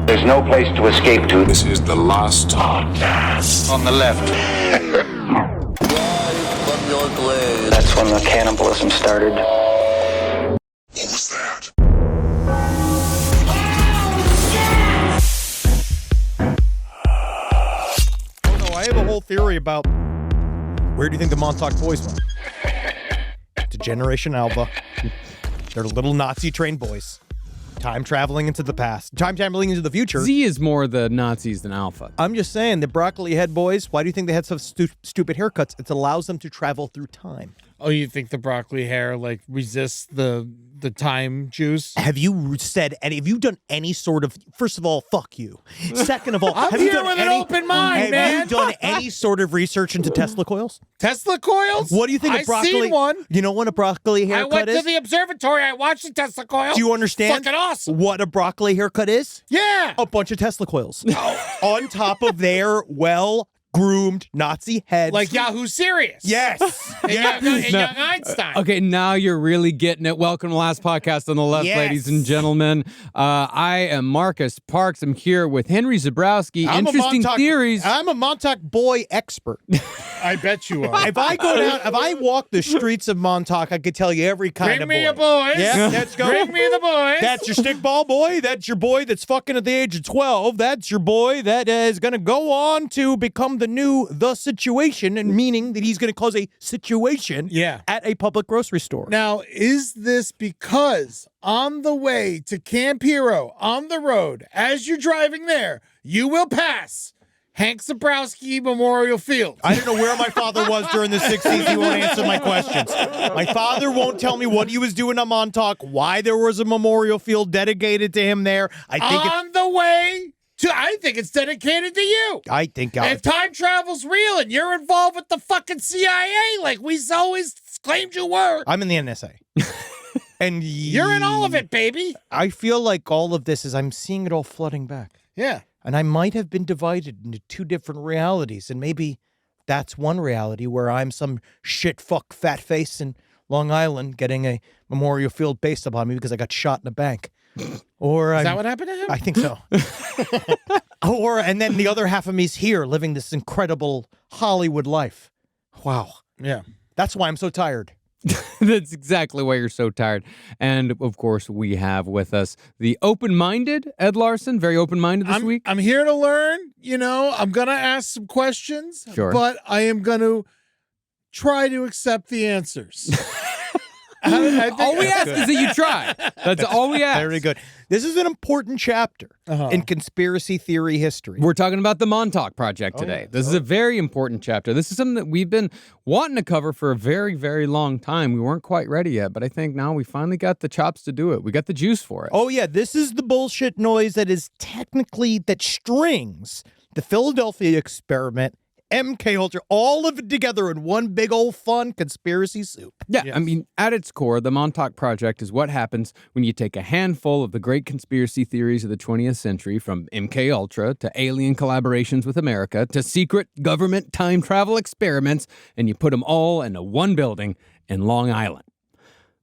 There's no place to escape to. This is the last podcast. On the left. That's when the cannibalism started. What was that? Oh no, I have a whole theory about where do you think the Montauk boys went? To Generation Alpha. They're little Nazi-trained boys. Time traveling into the past. Time traveling into the future. Z is more the Nazis than Alpha. I'm just saying, the broccoli head boys, why do you think they had such stupid haircuts? It allows them to travel through time. Oh, you think the broccoli hair like resists the time juice? Have you done any sort of, first of all, fuck you. Second of all, I'm have you here done with an open mind, man. Have you done any sort of research into Tesla coils? Tesla coils? What do you think of broccoli? I've seen one. You know what a broccoli haircut is? I went to the observatory. I watched the Tesla coil. Do you understand? Fucking awesome. What a broccoli haircut is? Yeah. A bunch of Tesla coils. On top of their well-groomed Nazi heads. Like Yahoo Serious. Yes. And young Einstein. Okay, now you're really getting it. Welcome to the last podcast on the left, Yes. ladies and gentlemen. I am Marcus Parks. I'm here with Henry Zabrowski. Interesting theories. I'm a Montauk boy expert. I bet you are. If I walk the streets of Montauk, I could tell you every kind Bring of boy. me a boys. Yeah, let's go. Bring me the boys. That's your stickball boy. That's your boy that's fucking at the age of 12. That's your boy that is going to go on to become the new The Situation, and meaning that he's going to cause a situation at a public grocery store. Now, is this because on the way to Camp Hero, on the road, as you're driving there, you will pass Hank Zabrowski Memorial Field? I don't know where my father was during the 60s. He won't answer my questions. My father won't tell me what he was doing on Montauk, why there was a memorial field dedicated to him there. On the way to, I think it's dedicated to you. I think if time travel's real and you're involved with the fucking CIA like we always claimed you were. I'm in the NSA. And you're in all of it, baby. I feel like all of this I'm seeing it all flooding back. Yeah. And I might have been divided into two different realities. And maybe that's one reality where I'm some shit fuck fat face in Long Island getting a memorial field based upon me because I got shot in a bank. Or Is that what happened to him? I think so. And then the other half of me is here living this incredible Hollywood life. Wow. Yeah. That's why I'm so tired. That's exactly why you're so tired. And, of course, we have with us the open-minded Ed Larson, very open-minded this week. I'm here to learn. You know, I'm going to ask some questions, Sure. but I am going to try to accept the answers. I think all we ask is that you try. That's all we ask. Very good. This is an important chapter in conspiracy theory history. We're talking about the Montauk Project today. This is a very important chapter. This is something that we've been wanting to cover for a very, very long time. We weren't quite ready yet, but I think now we finally got the chops to do it. We got the juice for it. Oh, yeah. This is the bullshit noise that that strings the Philadelphia experiment, MK Ultra, all of it together in one big old fun conspiracy soup. Yeah, Yes. I mean, at its core, the Montauk Project is what happens when you take a handful of the great conspiracy theories of the 20th century, from MK Ultra to alien collaborations with America to secret government time travel experiments, and you put them all into one building in Long Island.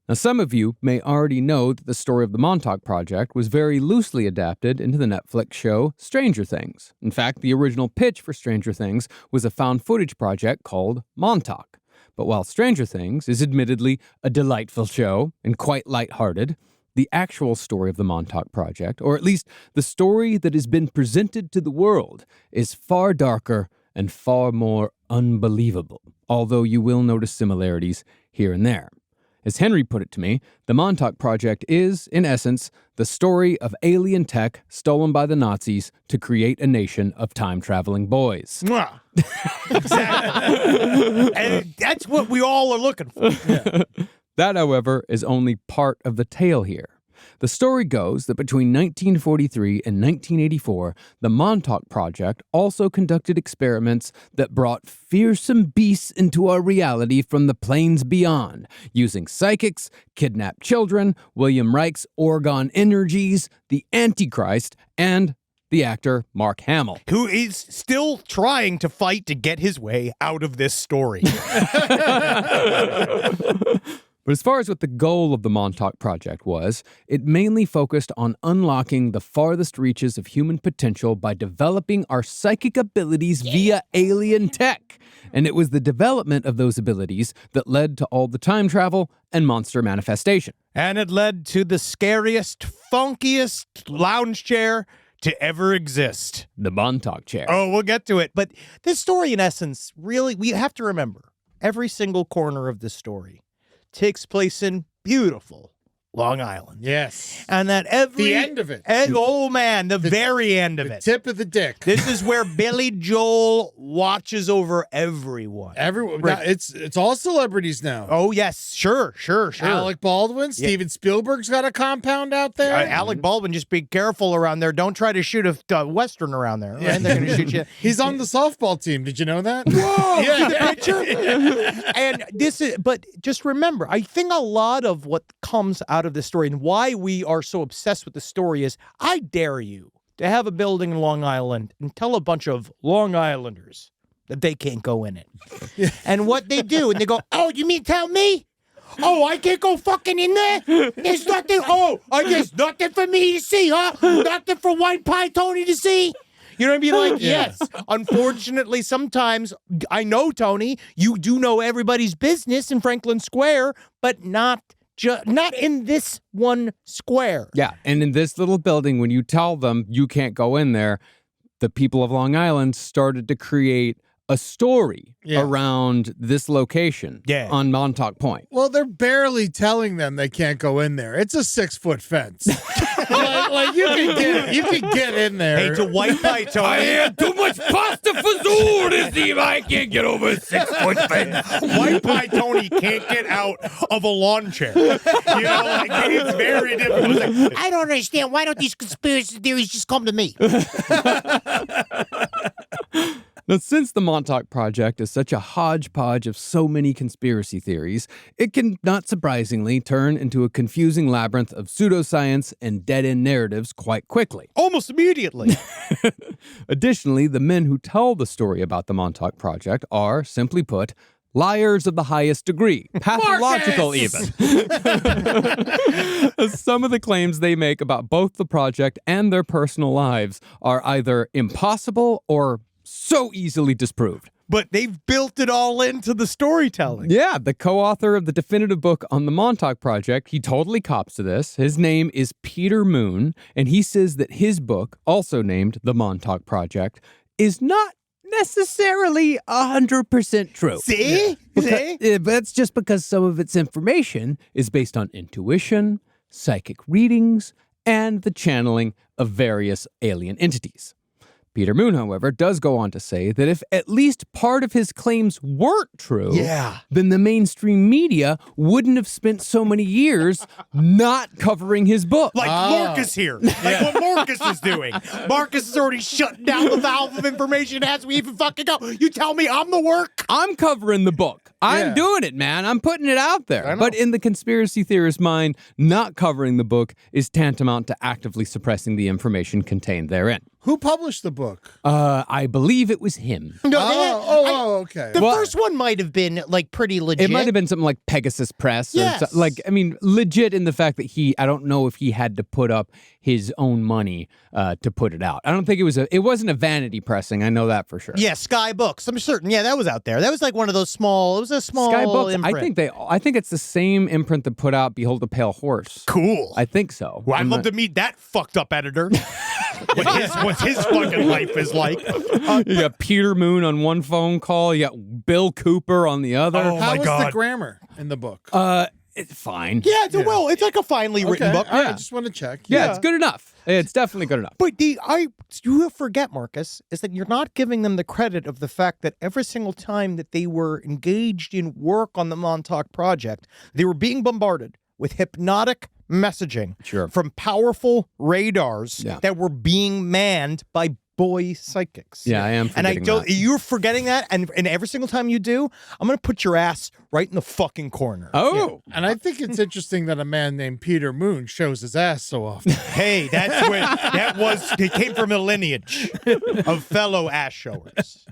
Now, some of you may already know that the story of the Montauk Project was very loosely adapted into the Netflix show Stranger Things. In fact, the original pitch for Stranger Things was a found footage project called Montauk. But while Stranger Things is admittedly a delightful show and quite lighthearted, the actual story of the Montauk Project, or at least the story that has been presented to the world, is far darker and far more unbelievable, although you will notice similarities here and there. As Henry put it to me, the Montauk Project is, in essence, the story of alien tech stolen by the Nazis to create a nation of time-traveling boys. Exactly. And that's what we all are looking for. Yeah. That, however, is only part of the tale here. The story goes that between 1943 and 1984, the Montauk Project also conducted experiments that brought fearsome beasts into our reality from the planes beyond, using psychics, kidnapped children, Wilhelm Reich's Orgon energies, the Antichrist, and the actor Mark Hamill. Who is still trying to fight to get his way out of this story. But as far as what the goal of the Montauk Project was, it mainly focused on unlocking the farthest reaches of human potential by developing our psychic abilities via alien tech. And it was the development of those abilities that led to all the time travel and monster manifestation. And it led to the scariest, funkiest lounge chair to ever exist. The Montauk chair. Oh, we'll get to it. But this story, in essence, really, we have to remember, every single corner of this story takes place in beautiful Long Island. Yes. And that every... The end of it. Oh, man, the very end of The it. tip of the dick. This is where Billy Joel watches over everyone. Everyone. Right. It's all celebrities now. Oh, yes. Sure. Alec Baldwin, Steven Spielberg's got a compound out there. Alec Baldwin, just be careful around there. Don't try to shoot a Western around there. Right? They're going to shoot you. He's on the softball team. Did you know that? Whoa! Yeah. The picture? And this is, but just remember, I think a lot of what comes out of this story and why we are so obsessed with the story is, I dare you to have a building in Long Island and tell a bunch of Long Islanders that they can't go in it. And what they do, and they go, oh, you mean tell me? Oh, I can't go fucking in there? There's nothing, there's nothing for me to see, huh? Nothing for White Pie Tony to see? You know what I mean? Like, yes. Unfortunately, sometimes, I know, Tony, you do know everybody's business in Franklin Square, but not in this one square. Yeah, and in this little building, when you tell them you can't go in there, the people of Long Island started to create a story around this location on Montauk Point. Well, they're barely telling them they can't go in there. It's a 6-foot fence. like you can get in there. Hey, to White Pie Tony. I had too much pasta fazool this evening. I can't get over a 6-foot fence. White Pie Tony can't get out of a lawn chair. You know, like, it's very difficult. Like, I don't understand. Why don't these conspiracy theories just come to me? Now, since the Montauk Project is such a hodgepodge of so many conspiracy theories, it can, not surprisingly, turn into a confusing labyrinth of pseudoscience and dead-end narratives quite quickly. Almost immediately. Additionally, the men who tell the story about the Montauk Project are, simply put, liars of the highest degree, pathological even. Some of the claims they make about both the project and their personal lives are either impossible or so easily disproved. But they've built it all into the storytelling. Yeah, the co-author of the definitive book on the Montauk Project, he totally cops to this. His name is Peter Moon, and he says that his book, also named The Montauk Project, is not necessarily 100% true. See? That's just because some of its information is based on intuition, psychic readings, and the channeling of various alien entities. Peter Moon, however, does go on to say that if at least part of his claims weren't true, then the mainstream media wouldn't have spent so many years not covering his book. Like Marcus here. Like what Marcus is doing. Marcus is already shutting down the valve of information as we even fucking go. You tell me I'm the work? I'm covering the book. I'm doing it, man. I'm putting it out there. But in the conspiracy theorist's mind, not covering the book is tantamount to actively suppressing the information contained therein. Who published the book? I believe it was him. No, okay. The first one might have been like pretty legit. It might have been something like Pegasus Press. Or legit in the fact that I don't know if he had to put up his own money to put it out. I don't think it wasn't a vanity pressing. I know that for sure. Yeah, Sky Books. I'm certain. Yeah, that was out there. That was like one of those small, it was a small Sky Books. imprint. I think it's the same imprint that put out Behold the Pale Horse. Cool. I think so. Well, I'd love to meet that fucked up editor. What his fucking life is like. You got Peter Moon on one phone call. You got Bill Cooper on the other. Oh, How my was God. the grammar in the book? It's fine. Yeah, it's like a finely written book. All right, I just want to check. Yeah, it's good enough. It's definitely good enough. But you forget, Marcus, is that you're not giving them the credit of the fact that every single time that they were engaged in work on the Montauk Project, they were being bombarded with hypnotic messaging from powerful radars that were being manned by boy psychics. Yeah, I am forgetting that. You're forgetting that, and every single time you do, I'm going to put your ass right in the fucking corner. Oh. Yeah. And I think it's interesting that a man named Peter Moon shows his ass so often. Hey, it came from a lineage of fellow ass showers.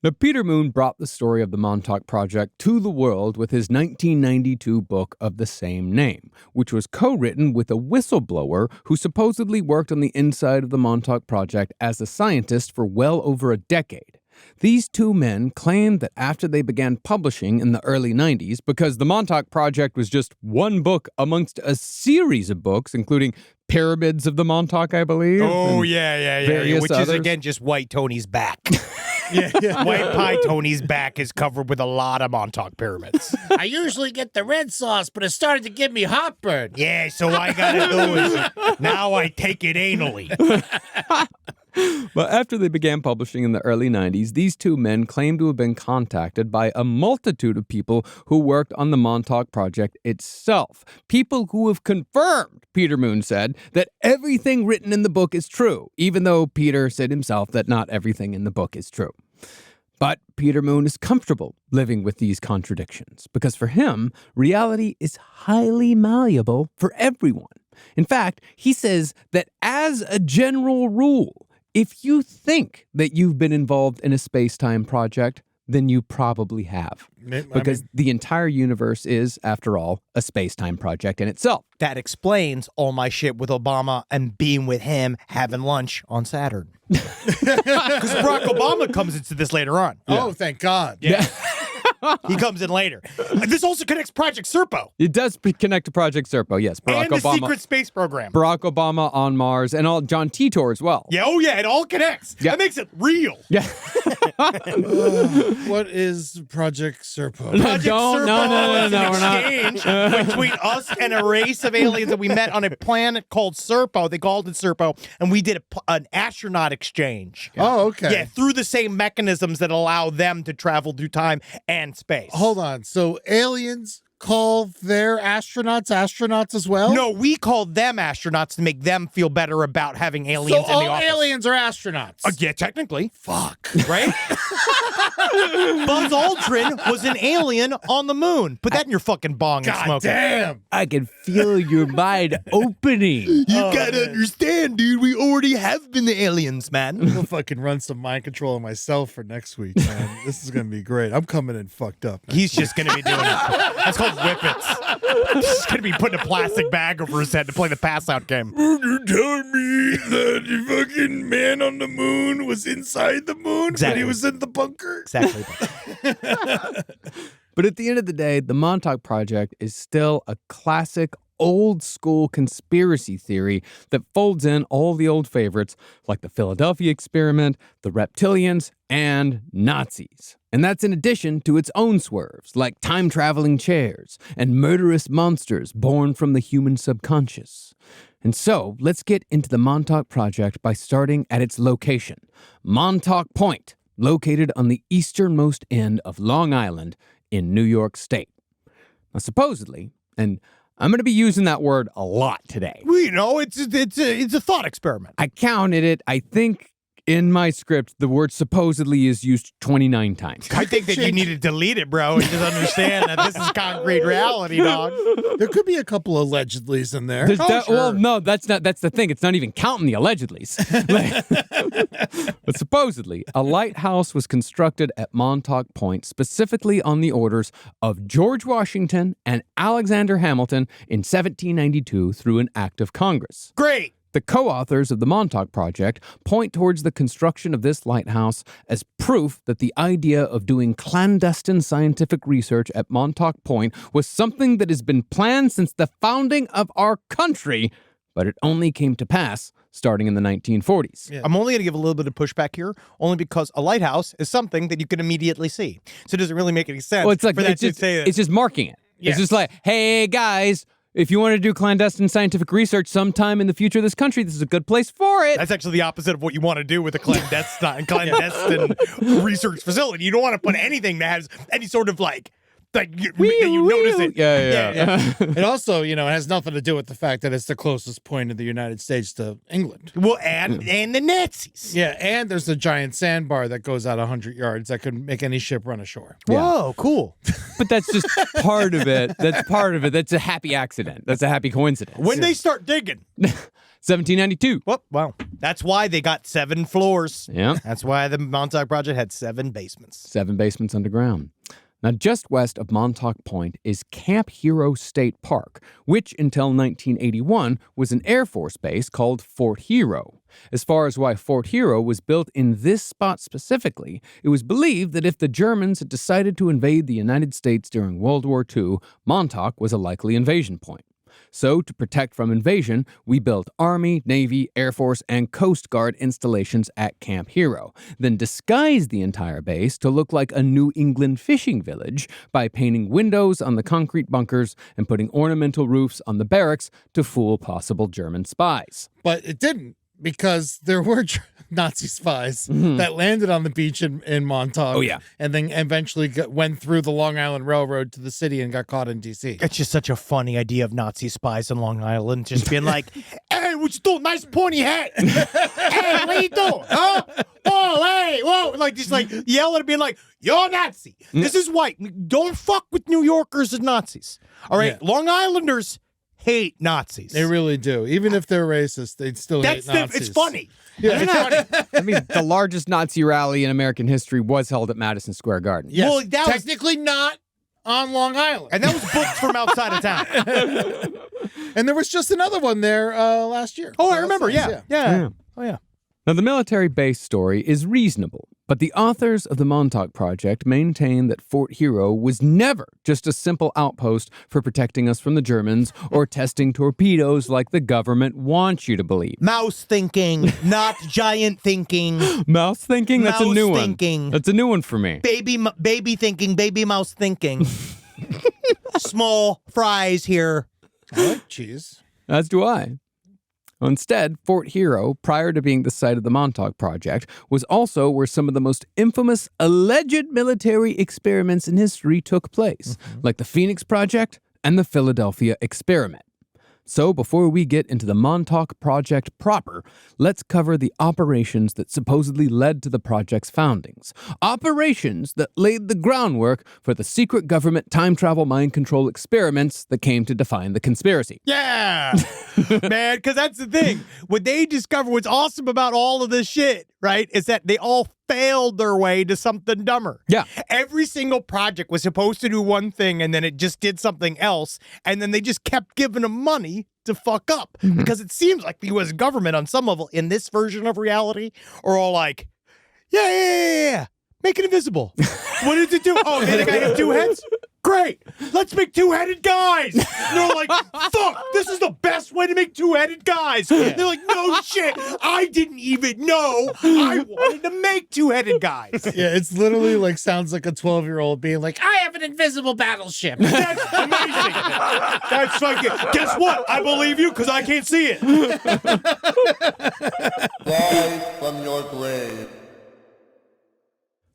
Now, Peter Moon brought the story of the Montauk Project to the world with his 1992 book of the same name, which was co-written with a whistleblower who supposedly worked on the inside of the Montauk Project as a scientist for well over a decade. These two men claimed that after they began publishing in the early 90s, because the Montauk Project was just one book amongst a series of books, including Pyramids of the Montauk, I believe. Oh, yeah. various Which others. is, again, just White Tony's back. Yeah. White Pie Tony's back is covered with a lot of Montauk pyramids. I usually get the red sauce, but it started to give me heartburn. Yeah, so I gotta do is now I take it anally. But after they began publishing in the early 90s, these two men claimed to have been contacted by a multitude of people who worked on the Montauk Project itself. People who have confirmed, Peter Moon said, that everything written in the book is true, even though Peter said himself that not everything in the book is true. But Peter Moon is comfortable living with these contradictions because for him, reality is highly malleable for everyone. In fact, he says that as a general rule, if you think that you've been involved in a space-time project, then you probably have. Because the entire universe is, after all, a space-time project in itself. That explains all my shit with Obama and being with him having lunch on Saturn. Because Barack Obama comes into this later on. Oh, thank God. Yeah. He comes in later. This also connects Project Serpo. It does connect to Project Serpo, yes. Barack And the Obama, secret space program. Barack Obama on Mars, and all John Titor as well. Yeah, it all connects. Yeah. That makes it real. Yeah. What is Project Serpo? Project Serpo no, is we're an not. exchange between us and a race of aliens that we met on a planet called Serpo. They called it Serpo, and we did an astronaut exchange. Oh, okay. Yeah, through the same mechanisms that allow them to travel through time and space. Hold on. So aliens call their astronauts as well? No, we called them astronauts to make them feel better about having aliens So in the all office. aliens are astronauts. Yeah, technically. Fuck. Right? Buzz Aldrin was an alien on the moon. Put that in your fucking bong and God smoke it. damn. I can feel your mind opening. You gotta understand, dude. We already have been the aliens, man. I'm gonna fucking run some mind control on myself for next week, man. This is gonna be great. I'm coming in fucked up. He's just gonna be doing it. That's called whippets. He's gonna be putting a plastic bag over his head to play the pass out game. You're telling me that the fucking man on the moon was inside the moon, Exactly. but he was in the bunker? Exactly. But at the end of the day, the Montauk Project is still a classic old school conspiracy theory that folds in all the old favorites like the Philadelphia experiment, the reptilians, and Nazis. And that's in addition to its own swerves like time-traveling chairs and murderous monsters born from the human subconscious. And so, let's get into the Montauk Project by starting at its location, Montauk Point, located on the easternmost end of Long Island in New York State. Now, supposedly, and I'm going to be using that word a lot today. Well, you know, it's a thought experiment. I counted it. I think in my script, the word supposedly is used 29 times. I think that you need to delete it, bro, and just understand that this is concrete reality, dog. There could be a couple of allegedlys in there. Well, no, that's the thing. It's not even counting the allegedlys. But supposedly, a lighthouse was constructed at Montauk Point specifically on the orders of George Washington and Alexander Hamilton in 1792 through an act of Congress. Great. The co-authors of the Montauk Project point towards the construction of this lighthouse as proof that the idea of doing clandestine scientific research at Montauk Point was something that has been planned since the founding of our country, but it only came to pass starting in the 1940s. Yeah. I'm only going to give a little bit of pushback here, only because a lighthouse is something that you can immediately see. So it doesn't really make any sense Well, it's like for that it's to just, say that. it's just marking it. Yes. It's just like, hey, guys, if you want to do clandestine scientific research sometime in the future of this country, this is a good place for it. That's actually the opposite of what you want to do with a clandestine research facility. You don't want to put anything that has any sort of that you notice it. Yeah. It also, it has nothing to do with the fact that it's the closest point of the United States to England. Well, and the Nazis. Yeah, and there's a giant sandbar that goes out 100 yards that could make any ship run ashore. Whoa, cool. But that's just part of it. That's part of it. That's a happy accident. That's a happy coincidence. When they start digging. 1792. Well, That's why they got 7 floors. Yeah. That's why the Montauk Project had 7 basements. 7 basements underground. Now, just west of Montauk Point is Camp Hero State Park, which until 1981 was an Air Force base called Fort Hero. As far as why Fort Hero was built in this spot specifically, it was believed that if the Germans had decided to invade the United States during World War II, Montauk was a likely invasion point. So, to protect from invasion, we built Army, Navy, Air Force, and Coast Guard installations at Camp Hero, then disguised the entire base to look like a New England fishing village by painting windows on the concrete bunkers and putting ornamental roofs on the barracks to fool possible German spies. But it didn't, because there were Nazi spies that landed on the beach in Montauk. Oh, yeah. And then eventually went through the Long Island Railroad to the city and got caught in D.C. It's just such a funny idea of Nazi spies on Long Island, just being like, hey, what you doing? Nice pointy hat. Hey, what you doing? Huh? Oh, hey, whoa. Like, just like yelling and being like, you're a Nazi. This is white. Don't fuck with New Yorkers and Nazis. All right, Yeah. Long Islanders hate Nazis. They really do. Even if they're racist, they'd still hate Nazis. It's funny. Yeah. It's funny. I mean, the largest Nazi rally in American history was held at Madison Square Garden. Yes. Well, that was- technically not on Long Island. And that was booked from outside of town. And there was just another one there last year. Oh, So I remember. that's Yeah. nice, Yeah. Oh, yeah. Now, the military base story is reasonable, but the authors of the Montauk Project maintain that Fort Hero was never just a simple outpost for protecting us from the Germans or testing torpedoes like the government wants you to believe. Mouse thinking, not giant thinking. Mouse thinking? That's a Mouse new one. thinking. That's a new one for me. Baby thinking, baby mouse thinking. Small fries here. I like cheese. As do I. Instead, Fort Hero, prior to being the site of the Montauk Project, was also where some of the most infamous alleged military experiments in history took place, like the Phoenix Project and the Philadelphia Experiment. So before we get into the Montauk Project proper, let's cover the operations that supposedly led to the project's foundings. Operations that laid the groundwork for the secret government time travel mind control experiments that came to define the conspiracy. Yeah, man, because that's the thing. What they discover, what's awesome about all of this shit, right, is that they all failed their way to something dumber. Yeah. Every single project was supposed to do one thing, and then it just did something else, and then they just kept giving them money to fuck up. Because it seems like the U.S. government, on some level, in this version of reality, are all like, yeah. Make it invisible. What did it do? Oh, okay, the guy has 2 heads? Great. Let's make 2-headed guys. And they're like, fuck, this is the best way to make 2-headed guys. They're like, no shit. I didn't even know I wanted to make 2-headed guys. Yeah, it's literally like sounds like a 12-year-old being like, I have an invisible battleship. That's amazing. That's like, guess what? I believe you because I can't see it. Rise from your grave.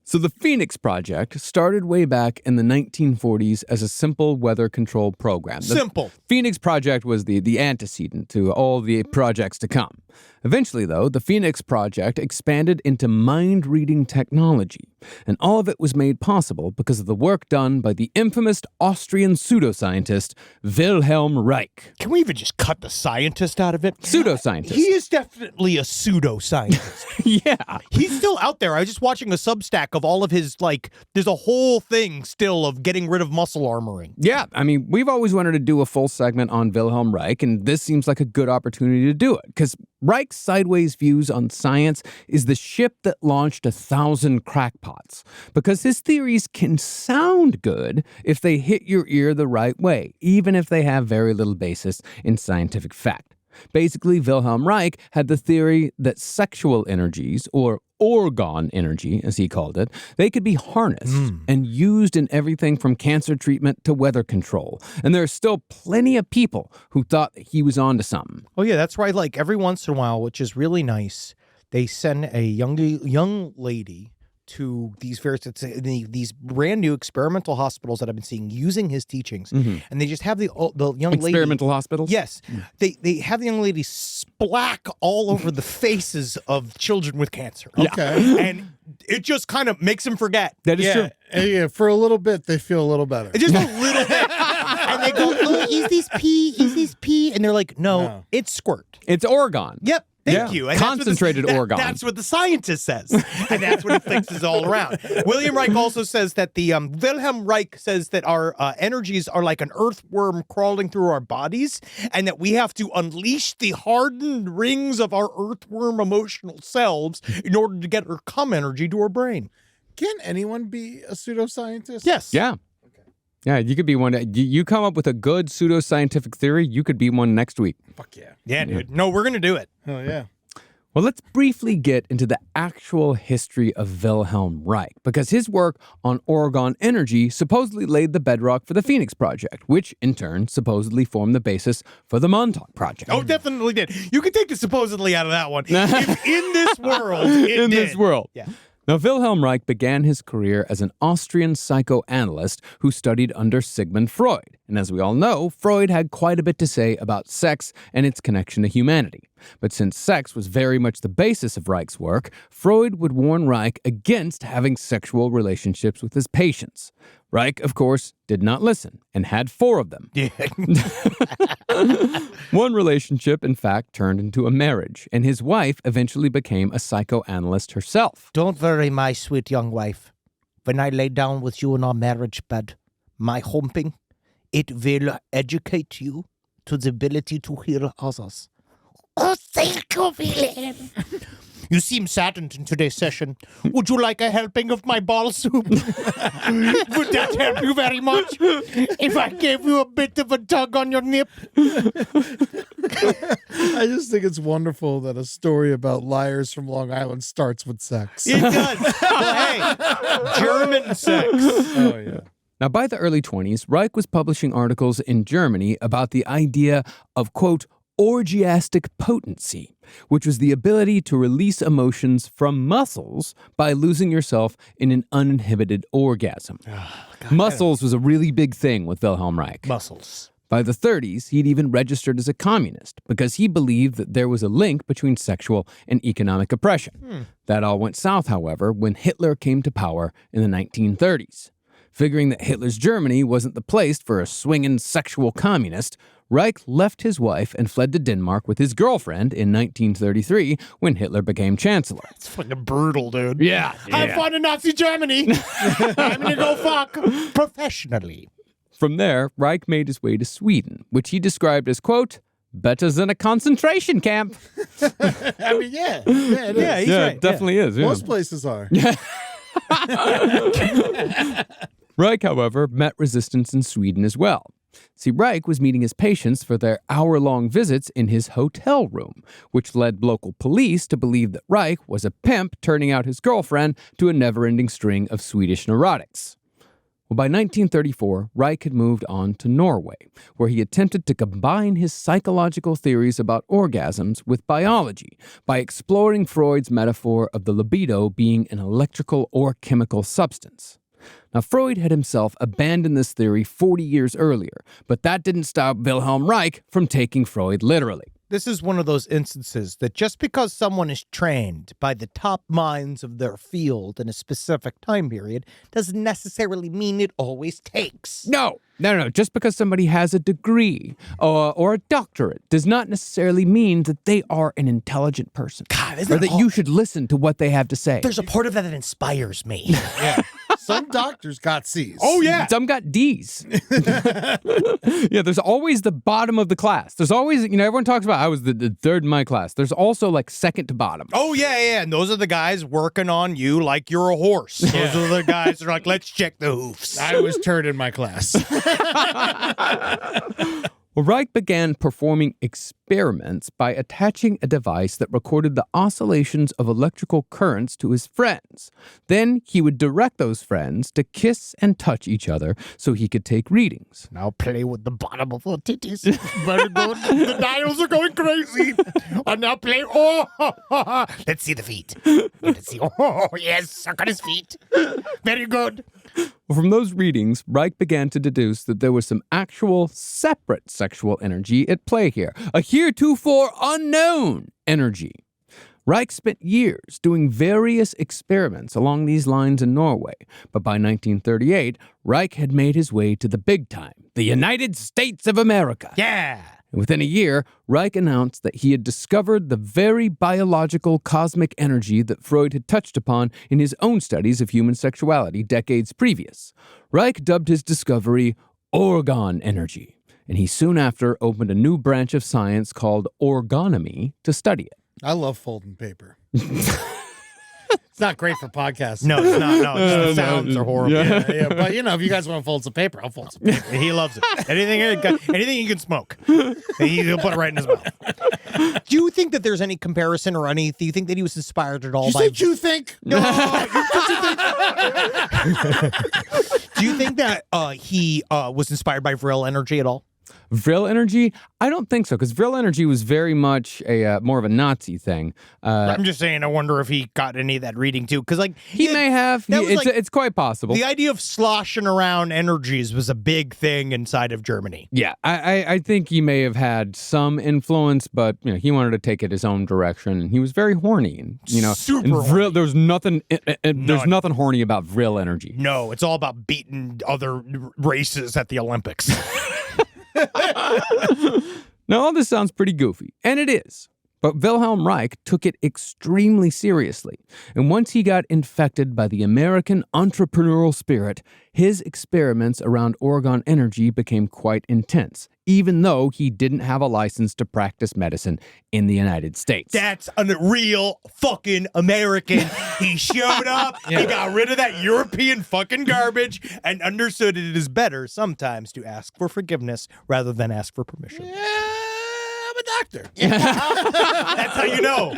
So the Phoenix Project started way back in the 1940s as a simple weather control program. The Simple. Phoenix Project was the antecedent to all the projects to come. Eventually, though, the Phoenix Project expanded into mind-reading technology, and all of it was made possible because of the work done by the infamous Austrian pseudoscientist Wilhelm Reich. Can we even just cut the scientist out of it? Pseudoscientist. He is definitely a pseudoscientist. Yeah. He's still out there. I was just watching a Substack of all of his, like, there's a whole thing still of getting rid of muscle armoring. Yeah, I mean, we've always wanted to do a full segment on Wilhelm Reich, and this seems like a good opportunity to do it, because Reich's sideways views on science is the ship that launched 1,000 crackpots, because his theories can sound good if they hit your ear the right way, even if they have very little basis in scientific fact. Basically, Wilhelm Reich had the theory that sexual energies, or Orgon energy, as he called it, they could be harnessed and used in everything from cancer treatment to weather control. And there are still plenty of people who thought that he was onto something. Oh, yeah, that's right. Like, every once in a while, which is really nice, they send a young lady to these these brand new experimental hospitals that I've been seeing using his teachings, and they just have the young lady. Experimental hospitals? Yes, they have the young lady splack all over the faces of children with cancer. Okay. And it just kind of makes them forget. That is true. Yeah, for a little bit, they feel a little better. Just a little bit. And they go, oh, he's this pee, and they're like, no, it's squirt. It's Orgon. Yep. Thank you. And Concentrated orgon. That's what the scientist says. And that's what it fixes all around. William Reich also says that Wilhelm Reich says that our energies are like an earthworm crawling through our bodies, and that we have to unleash the hardened rings of our earthworm emotional selves in order to get our cum energy to our brain. Can anyone be a pseudoscientist? Yes. Yeah. Yeah, you could be one. You come up with a good pseudoscientific theory, you could be one next week. Fuck yeah. Yeah, dude. No, we're going to do it. Oh, yeah. Well, let's briefly get into the actual history of Wilhelm Reich, because his work on Orgon energy supposedly laid the bedrock for the Phoenix Project, which in turn supposedly formed the basis for the Montauk Project. Oh, definitely did. You can take the supposedly out of that one. If in this world, it did. This world. Yeah. Now, Wilhelm Reich began his career as an Austrian psychoanalyst who studied under Sigmund Freud. And as we all know, Freud had quite a bit to say about sex and its connection to humanity. But since sex was very much the basis of Reich's work, Freud would warn Reich against having sexual relationships with his patients. Reich, of course, did not listen and had 4 of them. Yeah. One relationship, in fact, turned into a marriage, and his wife eventually became a psychoanalyst herself. Don't worry, my sweet young wife. When I lay down with you in our marriage bed, my humping, it will educate you to the ability to heal others. Oh, thank you, Wilhelm. You seem saddened in today's session. Would you like a helping of my ball soup? Would that help you very much? If I gave you a bit of a tug on your nip? I just think it's wonderful that a story about liars from Long Island starts with sex. It does. Hey, German sex. Oh, yeah. Now, by the early 20s, Reich was publishing articles in Germany about the idea of, quote, orgiastic potency, which was the ability to release emotions from muscles by losing yourself in an uninhibited orgasm. Muscles was a really big thing with Wilhelm Reich. Muscles. By the 30s, he'd even registered as a communist because he believed that there was a link between sexual and economic oppression. That all went south, however, when Hitler came to power in the 1930s. Figuring that Hitler's Germany wasn't the place for a swinging sexual communist, Reich left his wife and fled to Denmark with his girlfriend in 1933 when Hitler became chancellor. It's fucking brutal, dude. Yeah. Have fun in Nazi Germany. I'm gonna go fuck professionally. From there, Reich made his way to Sweden, which he described as, quote, better than a concentration camp. I mean, yeah. Yeah, it is. He's right. It definitely is. Yeah. Most places are. Reich, however, met resistance in Sweden as well. See, Reich was meeting his patients for their hour-long visits in his hotel room, which led local police to believe that Reich was a pimp turning out his girlfriend to a never-ending string of Swedish neurotics. Well, by 1934, Reich had moved on to Norway, where he attempted to combine his psychological theories about orgasms with biology by exploring Freud's metaphor of the libido being an electrical or chemical substance. Now, Freud had himself abandoned this theory 40 years earlier, but that didn't stop Wilhelm Reich from taking Freud literally. This is one of those instances that just because someone is trained by the top minds of their field in a specific time period doesn't necessarily mean it always takes. No. Just because somebody has a degree or a doctorate does not necessarily mean that they are an intelligent person. God, or that you should listen to what they have to say. There's a part of that inspires me. Yeah. Some doctors got C's. Oh, yeah. Some got D's. Yeah, there's always the bottom of the class. There's always, everyone talks about I was the third in my class. There's also like second to bottom. Oh, yeah. And those are the guys working on you like you're a horse. Those are the guys that are like, let's check the hoofs. I was turd in my class. Well, Reich began performing experiments by attaching a device that recorded the oscillations of electrical currents to his friends. Then he would direct those friends to kiss and touch each other so he could take readings. Now play with the bottom of the titties. Very good. The dials are going crazy. And now play. Oh, let's see the feet. Let's see. Oh, yes, suck on his feet. Very good. Well, from those readings, Reich began to deduce that there was some actual separate sexual energy at play here, a heretofore unknown energy. Reich spent years doing various experiments along these lines in Norway, but by 1938, Reich had made his way to the big time, the United States of America. Yeah. And within a year, Reich announced that he had discovered the very biological cosmic energy that Freud had touched upon in his own studies of human sexuality decades previous. Reich dubbed his discovery Orgon energy, and he soon after opened a new branch of science called orgonomy to study it. I love folding paper. It's not great for podcasts. No, it's not. No, the sounds are horrible. Yeah, but if you guys want to fold some paper, I'll fold some paper. He loves it. Anything he can smoke, he'll put it right in his mouth. Do you think that there's any comparison or any? Do you think that he was inspired at all by? You think? No. Do you think that he was inspired by Vril energy at all? Vril energy? I don't think so, because Vril energy was very much a more of a Nazi thing. I'm just saying, I wonder if he got any of that reading too, because he may have. It's quite possible. The idea of sloshing around energies was a big thing inside of Germany. Yeah, I think he may have had some influence, but he wanted to take it his own direction, and he was very horny, and super and horny. There's nothing nothing horny about Vril energy. No, it's all about beating other races at the Olympics. Now, all this sounds pretty goofy, and it is. But Wilhelm Reich took it extremely seriously, and once he got infected by the American entrepreneurial spirit, his experiments around Orgon energy became quite intense, even though he didn't have a license to practice medicine in the United States. That's a real fucking American. He showed up, he got rid of that European fucking garbage, and understood it is better sometimes to ask for forgiveness rather than ask for permission. I'm a doctor. That's how you know.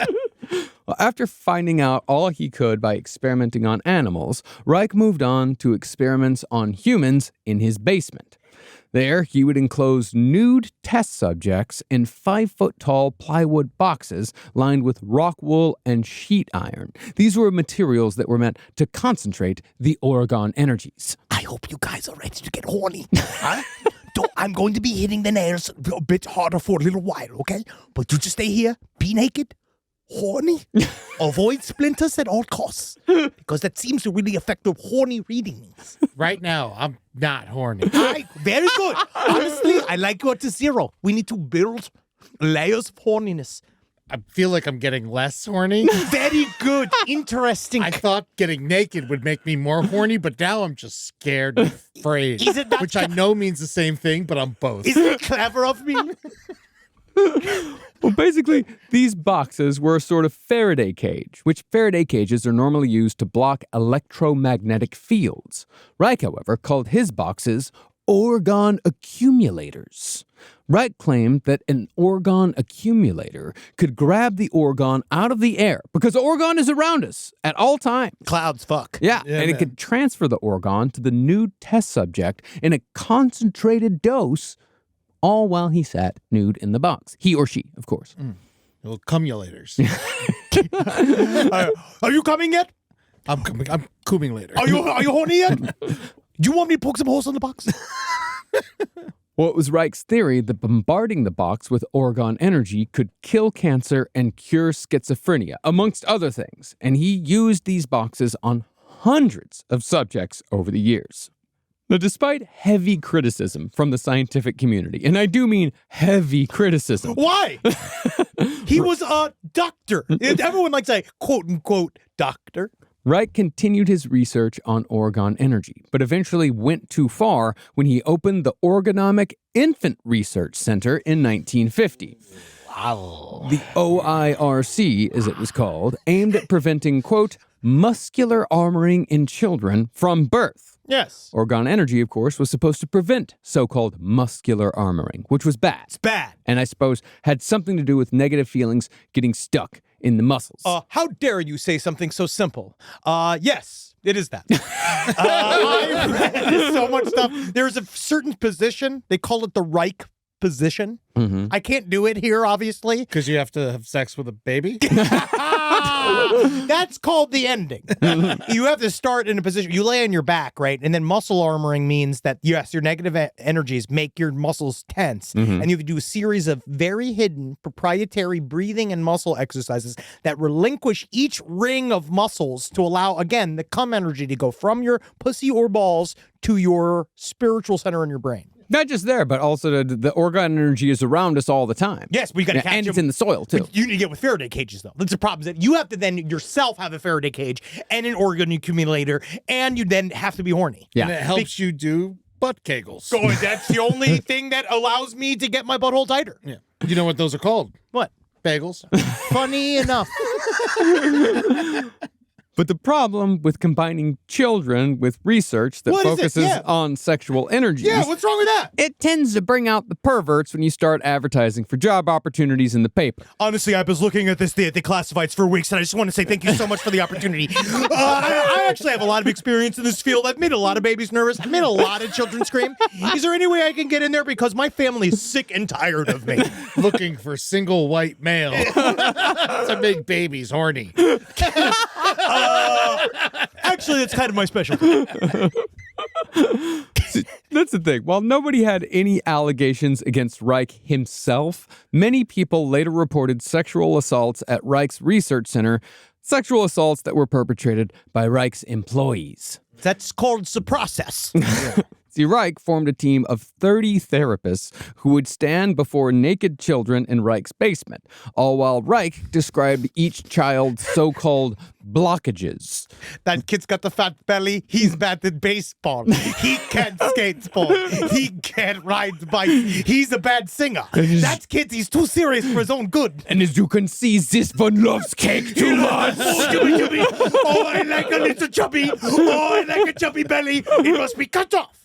Well, after finding out all he could by experimenting on animals, Reich moved on to experiments on humans in his basement. There, he would enclose nude test subjects in 5-foot-tall plywood boxes lined with rock wool and sheet iron. These were materials that were meant to concentrate the Orgon energies. I hope you guys are ready to get horny. Huh? I'm going to be hitting the nails a bit harder for a little while, okay? But you just stay here, be naked, horny, avoid splinters at all costs, because that seems to really affect the horny readings. Right now, I'm not horny. Very good. Honestly, I like you at the zero. We need to build layers of horniness. I feel like I'm getting less horny. Very good. Interesting. I thought getting naked would make me more horny, but now I'm just scared and afraid. Is it not which I know means the same thing, but I'm both. Isn't it clever of me? Well, basically, these boxes were a sort of Faraday cage, which Faraday cages are normally used to block electromagnetic fields. Reich, however, called his boxes Orgon accumulators. Reich claimed that an Orgon accumulator could grab the Orgon out of the air because Orgon is around us at all times. Clouds fuck. Yeah, and it could transfer the Orgon to the nude test subject in a concentrated dose, all while he sat nude in the box. He or she, of course. Little cumulators. Are you coming yet? I'm coming. I'm coming later. Are you horny yet? Do you want me to poke some holes in the box? Well, it was Reich's theory that bombarding the box with Orgon energy could kill cancer and cure schizophrenia, amongst other things. And he used these boxes on hundreds of subjects over the years. Now, despite heavy criticism from the scientific community, and I do mean heavy criticism. Why? He was a doctor. Everyone likes a quote-unquote doctor. Reich continued his research on Orgon energy, but eventually went too far when he opened the Orgonomic Infant Research Center in 1950. Wow. The OIRC, as it was called, aimed at preventing, quote, muscular armoring in children from birth. Yes. Orgon energy, of course, was supposed to prevent so-called muscular armoring, which was bad. It's bad. And I suppose had something to do with negative feelings getting stuck in the muscles. How dare you say something so simple? Yes, it is that. I read so much stuff. There's a certain position. They call it the Reich position. Mm-hmm. I can't do it here, obviously. Because you have to have sex with a baby? That's called the ending. You have to start in a position. You lay on your back, right? And then muscle armoring means that, yes, your negative energies make your muscles tense. Mm-hmm. And you have to do a series of very hidden proprietary breathing and muscle exercises that relinquish each ring of muscles to allow, again, the cum energy to go from your pussy or balls to your spiritual center in your brain. Not just there, but also the orgon energy is around us all the time. Yes, we got to catch and them. it's in the soil, too. But you need to get with Faraday cages, though. That's the problem. Is that you have to then yourself have a Faraday cage and an organ accumulator, and you then have to be horny. Yeah. And it helps you do butt kegels. So that's the only thing that allows me to get my butthole tighter. Yeah. You know what those are called? What? Bagels. Funny enough. But the problem with combining children with research that What is it? focuses Yeah. on sexual energies, Yeah, what's wrong with that? it tends to bring out the perverts when you start advertising for job opportunities in the paper. Honestly, I was looking at the classifieds for weeks, and I just want to say thank you so much for the opportunity. I actually have a lot of experience in this field. I've made a lot of babies nervous. I've made a lot of children scream. Is there any way I can get in there? Because my family is sick and tired of me. Looking for single white male to make babies horny. Actually, that's kind of my specialty. That's the thing. While nobody had any allegations against Reich himself, many people later reported sexual assaults at Reich's research center, sexual assaults that were perpetrated by Reich's employees. That's called the process. See, Reich formed a team of 30 therapists who would stand before naked children in Reich's basement, all while Reich described each child's so-called blockages. That kid's got the fat belly. He's bad at baseball. He can't skateboard. He can't ride the bike. He's a bad singer. That kid, he's too serious for his own good. And as you can see, this one loves cake too much. Oh, chubby, chubby. Oh, I like a little chubby. Oh, I like a chubby belly. It must be cut off.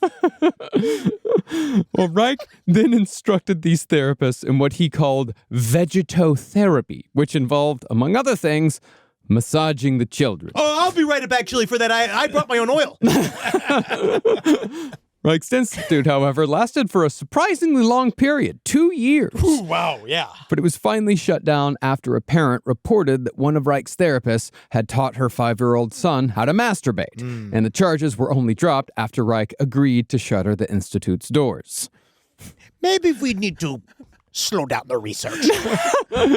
Well, Reich then instructed these therapists in what he called vegetotherapy, which involved, among other things, massaging the children. Oh, I'll be right up actually for that. I brought my own oil. Reich's institute, however, lasted for a surprisingly long period, 2 years. Ooh, wow, yeah. But it was finally shut down after a parent reported that one of Reich's therapists had taught her 5-year-old son how to masturbate. And the charges were only dropped after Reich agreed to shutter the institute's doors. Maybe we need to slow down the research.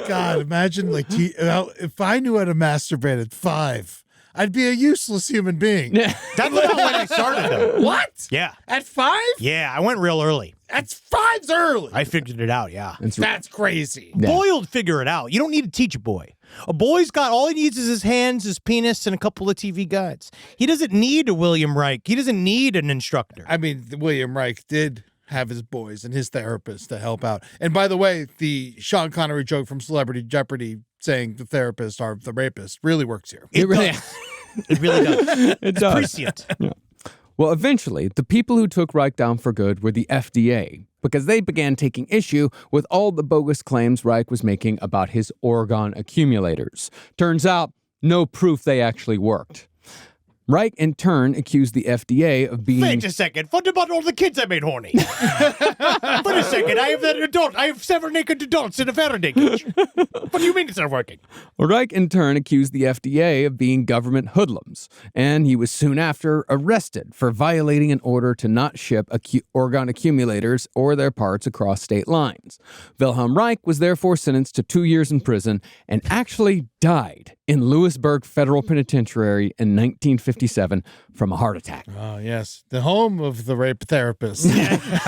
God, imagine if I knew how to masturbate at 5, I'd be a useless human being. That's not when I started, though. What? Yeah. At 5? Yeah, I went real early. That's 5's early. I figured it out, yeah. That's crazy. Yeah. Boy will figure it out. You don't need to teach a boy. A boy's got, all he needs is his hands, his penis, and a couple of TV guides. He doesn't need a William Reich. He doesn't need an instructor. I mean, William Reich did have his boys and his therapists to help out. And by the way, the Sean Connery joke from Celebrity Jeopardy saying the therapists are the rapists really works here. It really does. It really does. It does. Prescient. Yeah. Well, eventually, the people who took Reich down for good were the FDA, because they began taking issue with all the bogus claims Reich was making about his orgon accumulators. Turns out, no proof they actually worked. Reich, in turn, accused the FDA of being... Wait a second. What about all the kids I made horny? Wait a second. I have that adult. I have 7 naked adults in a Faraday cage. What do you mean it's not working? Reich, in turn, accused the FDA of being government hoodlums, and he was soon after arrested for violating an order to not ship orgon accumulators or their parts across state lines. Wilhelm Reich was therefore sentenced to 2 years in prison and actually died in Lewisburg Federal Penitentiary in 1957 from a heart attack. Oh, yes. The home of the rape therapist. It's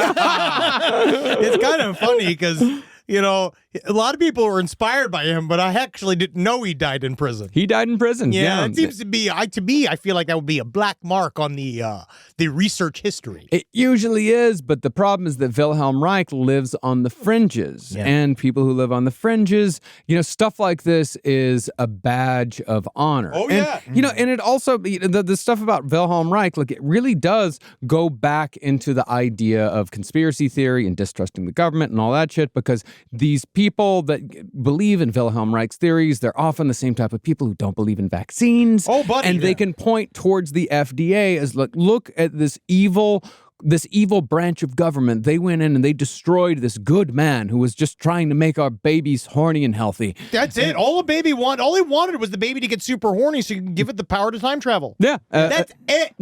kind of funny because, you know, a lot of people were inspired by him, but I actually didn't know he died in prison. He died in prison. Yeah, it seems to be, to me, I feel like that would be a black mark on the research history. It usually is, but the problem is that Wilhelm Reich lives on the fringes. Yeah. And people who live on the fringes, you know, stuff like this is a badge of honor. Oh, and, yeah. You know, and it also, the stuff about Wilhelm Reich, like, it really does go back into the idea of conspiracy theory and distrusting the government and all that shit, because these people that believe in Wilhelm Reich's theories, they're often the same type of people who don't believe in vaccines. Oh, buddy. And they can point towards the FDA as, look at this evil branch of government. They went in and they destroyed this good man who was just trying to make our babies horny and healthy. That's it. All he wanted was the baby to get super horny so you can give it the power to time travel. Yeah. That's it.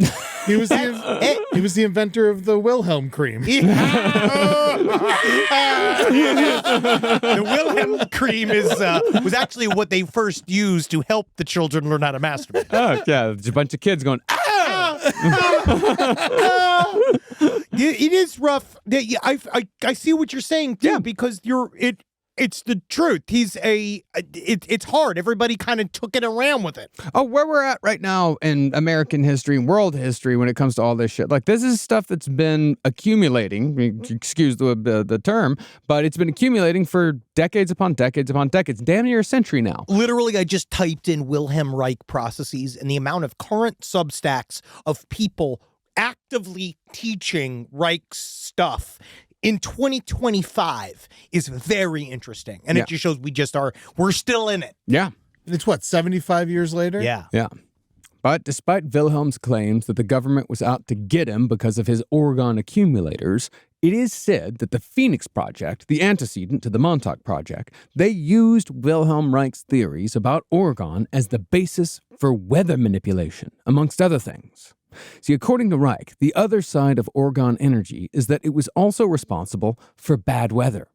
He was the inventor of the Wilhelm cream. The Wilhelm cream was actually what they first used to help the children learn how to masturbate. Oh, yeah. There's a bunch of kids going, ah! It is rough. I see what you're saying too, because it's the truth. It's hard. Everybody kind of took it around with it. Oh, where we're at right now in American history and world history when it comes to all this shit. Like, this is stuff that's been accumulating, excuse the term, but it's been accumulating for decades upon decades upon decades, damn near a century now. Literally, I just typed in Wilhelm Reich processes, and the amount of current Substacks of people actively teaching Reich's stuff in 2025 is very interesting. And it just shows we're still in it. Yeah. It's what, 75 years later? Yeah. Yeah. But despite Wilhelm's claims that the government was out to get him because of his Orgon accumulators, it is said that the Phoenix Project, the antecedent to the Montauk Project, they used Wilhelm Reich's theories about Orgon as the basis for weather manipulation, amongst other things. See, according to Reich, the other side of Orgon energy is that it was also responsible for bad weather.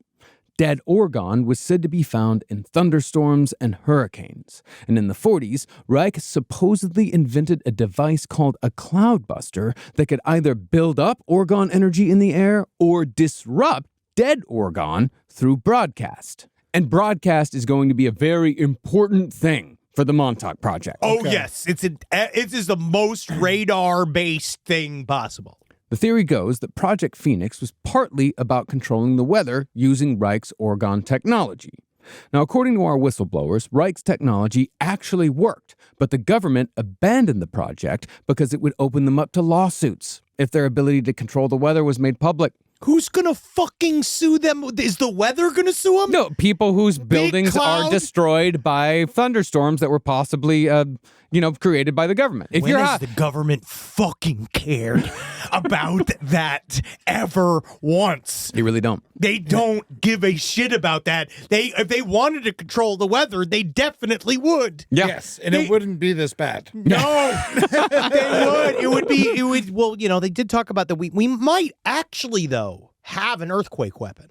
Dead Orgon was said to be found in thunderstorms and hurricanes. And in the 40s, Reich supposedly invented a device called a cloudbuster that could either build up Orgon energy in the air or disrupt dead Orgon through broadcast. And broadcast is going to be a very important thing for the Montauk Project. Oh, yes. It is the most radar-based thing possible. The theory goes that Project Phoenix was partly about controlling the weather using Reich's Orgon technology. Now, according to our whistleblowers, Reich's technology actually worked, but the government abandoned the project because it would open them up to lawsuits if their ability to control the weather was made public. Who's gonna fucking sue them? Is the weather gonna sue them? No, people whose buildings are destroyed by thunderstorms that were possibly, created by the government. If When has the government fucking cared about that ever once? They really don't. They don't give a shit about that. If they wanted to control the weather, they definitely would. Yeah. Yes, and it wouldn't be this bad. No, they would. It would. Well, they did talk about that. We might actually, though, have an earthquake weapon.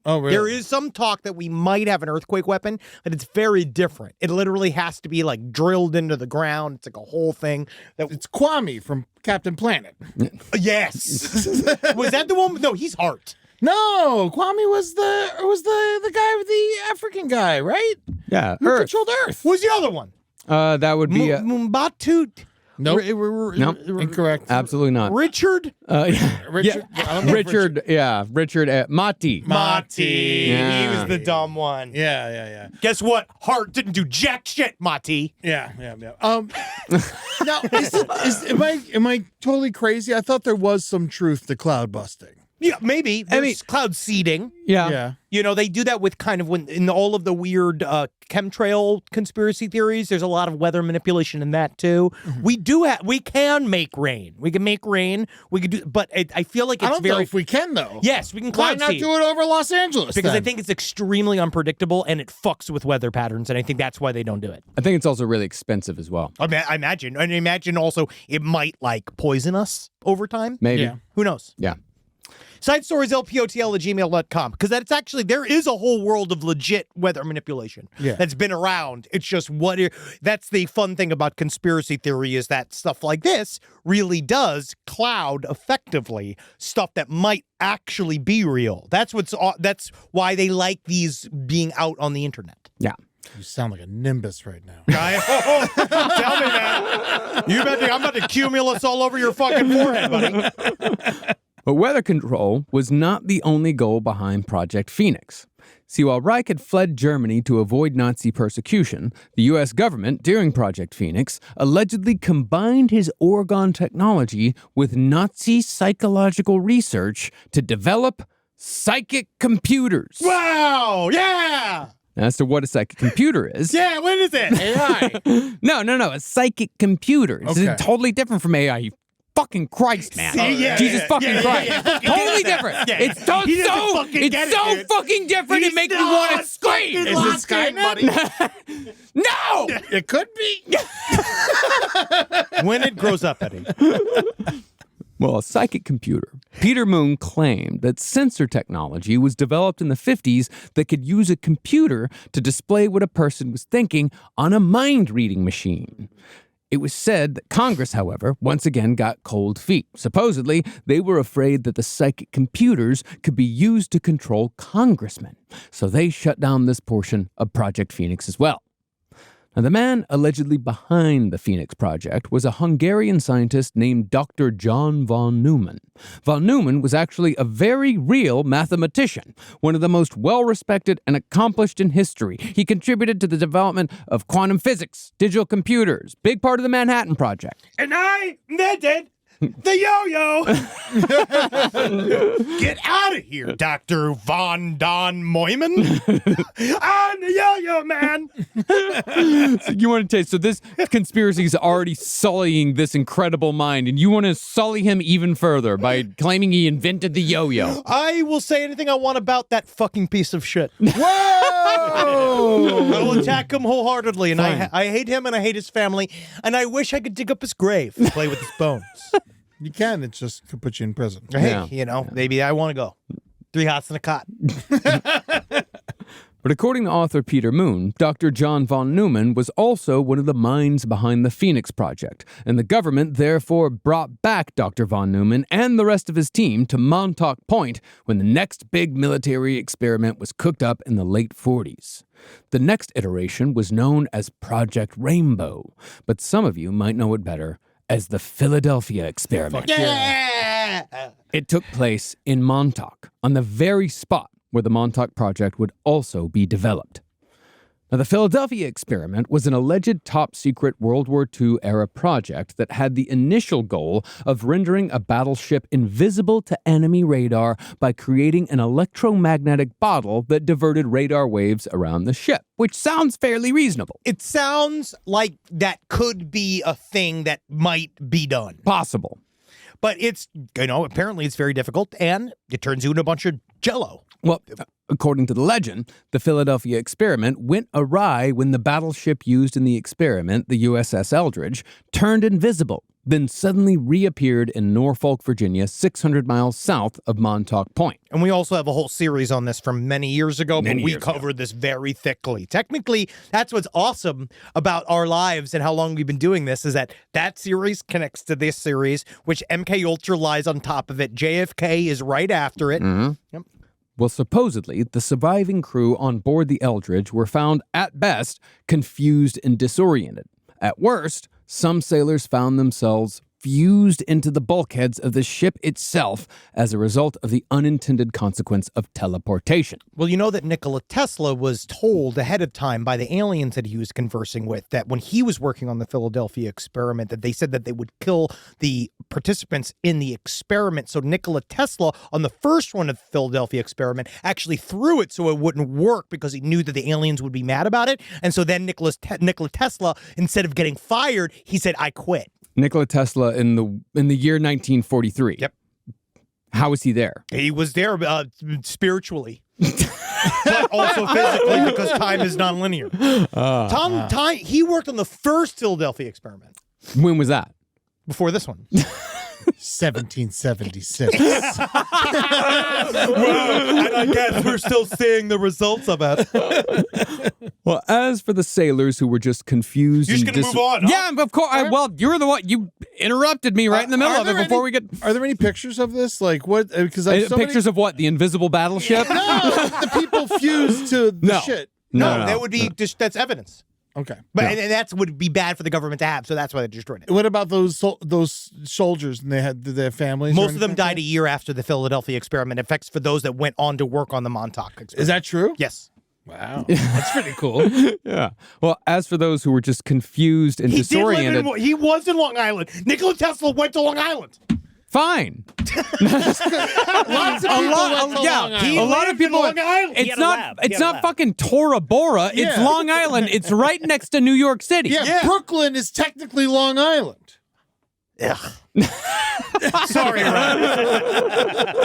Oh, really? There is some talk that we might have an earthquake weapon, but it's very different. It literally has to be like drilled into the ground. It's like a whole thing. It's Kwame from Captain Planet. Yes. Was that the one? No, he's Hart. No, Kwame was the guy with the African guy, right? Yeah, Who Earth. controlled Earth. Who's the other one? That would be... Mumbatu. Nope. Nope. Incorrect. Absolutely not. Richard? Richard. I don't know if Richard Mati. Mati. Yeah. He was the dumb one. Yeah. Guess what? Hart didn't do jack shit, Mati. Yeah. Now, am I totally crazy? I thought there was some truth to cloud busting. Yeah, maybe. There's cloud seeding. Yeah. They do that with kind of in all of the weird chemtrail conspiracy theories. There's a lot of weather manipulation in that too. Mm-hmm. We can make rain. We can make rain. We could do, but I feel like it's I don't know if we can though. Yes, we can Why cloud not seed. do it over Los Angeles? Because then? I think it's extremely unpredictable and it fucks with weather patterns, and I think that's why they don't do it. I think it's also really expensive as well. I imagine. And imagine also it might poison us over time. Maybe. Yeah. Who knows? Yeah. Side stories, lpotl@gmail.com. Because that's actually, there is a whole world of legit weather manipulation that's been around. It's just that's the fun thing about conspiracy theory is that stuff like this really does cloud effectively stuff that might actually be real. That's why they like these being out on the internet. Yeah. You sound like a nimbus right now. Tell me, man. I'm about to cumulus all over your fucking forehead, buddy. But weather control was not the only goal behind Project Phoenix. See, while Reich had fled Germany to avoid Nazi persecution, the U.S. government, during Project Phoenix, allegedly combined his Orgon technology with Nazi psychological research to develop psychic computers. Wow! Yeah! As to what a psychic computer is. Yeah, what is it? AI. No, a psychic computer. It's Okay. totally different from AI, you fucking Christ, man. Jesus fucking Christ. Totally different. Yeah. It's so fucking different, it makes me want to scream. Is it Skynet? No! It could be. When it grows up, Eddie. Well, a psychic computer. Peter Moon claimed that sensor technology was developed in the 50s that could use a computer to display what a person was thinking on a mind-reading machine. It was said that Congress, however, once again got cold feet. Supposedly, they were afraid that the psychic computers could be used to control congressmen. So they shut down this portion of Project Phoenix as well. Now, the man allegedly behind the Phoenix Project was a Hungarian scientist named Dr. John von Neumann. Von Neumann was actually a very real mathematician, one of the most well-respected and accomplished in history. He contributed to the development of quantum physics, digital computers, big part of the Manhattan Project. And I invented the yo-yo. Get out of here, Dr. Von Don Moyman. I'm the yo-yo man. So you want to taste, so this conspiracy is already sullying this incredible mind, and you want to sully him even further by claiming he invented the yo-yo. I will say anything I want about that fucking piece of shit. Whoa! I will attack him wholeheartedly, and I hate him and I hate his family, and I wish I could dig up his grave and play with his bones. You can. It just could put you in prison. Hey, maybe I want to go. 3 hots and a cot. But according to author Peter Moon, Dr. John von Neumann was also one of the minds behind the Phoenix Project, and the government therefore brought back Dr. von Neumann and the rest of his team to Montauk Point when the next big military experiment was cooked up in the late 40s. The next iteration was known as Project Rainbow, but some of you might know it better as the Philadelphia Experiment. Yeah! It took place in Montauk, on the very spot where the Montauk Project would also be developed. Now, the Philadelphia Experiment was an alleged top-secret World War II-era project that had the initial goal of rendering a battleship invisible to enemy radar by creating an electromagnetic bottle that diverted radar waves around the ship, which sounds fairly reasonable. It sounds like that could be a thing that might be done. Possible. But it's, apparently it's very difficult, and it turns you into a bunch of jello. Well, according to the legend, the Philadelphia Experiment went awry when the battleship used in the experiment, the USS Eldridge, turned invisible, then suddenly reappeared in Norfolk, Virginia, 600 miles south of Montauk Point. And we also have a whole series on this from many years ago, but we covered this very thickly. Technically, that's what's awesome about our lives and how long we've been doing this, is that series connects to this series, which MK Ultra lies on top of it. JFK is right after it. Mm-hmm. Yep. Well, supposedly, the surviving crew on board the Eldridge were found, at best, confused and disoriented. At worst, some sailors found themselves fused into the bulkheads of the ship itself as a result of the unintended consequence of teleportation. Well, you know that Nikola Tesla was told ahead of time by the aliens that he was conversing with that when he was working on the Philadelphia experiment, that they said that they would kill the participants in the experiment. So Nikola Tesla, on the first one of the Philadelphia experiment, actually threw it so it wouldn't work because he knew that the aliens would be mad about it. And so then Nikola Tesla, instead of getting fired, he said, I quit. Nikola Tesla in the year 1943. Yep. How was he there? He was there spiritually, but also physically because time is nonlinear. Time. He worked on the first Philadelphia experiment. When was that? Before this one. 1776. And I guess we're still seeing the results of it. Well, as for the sailors who were just confused, you're just going to move on. Huh? Yeah, of course. Well, you're the one. You interrupted me right in the middle of it before we get. Are there any pictures of this? Like what? Because pictures of what? The invisible battleship? No, the people fused to the shit. No, that would be just that's evidence. Okay, but and that's would be bad for the government to have, so that's why they destroyed it. What about those soldiers? And did they have families? Most of them died a year after the Philadelphia experiment. Effects for those that went on to work on the Montauk experiment. Is that true? Yes. Wow, that's pretty cool. Yeah. Well, as for those who were just confused and disoriented, he was in Long Island. Nikola Tesla went to Long Island. Fine. Lots of people Long Island. It's not fucking Tora Bora. It's Long Island. It's right next to New York City. Yeah. Brooklyn is technically Long Island. Ugh. Sorry, Ryan.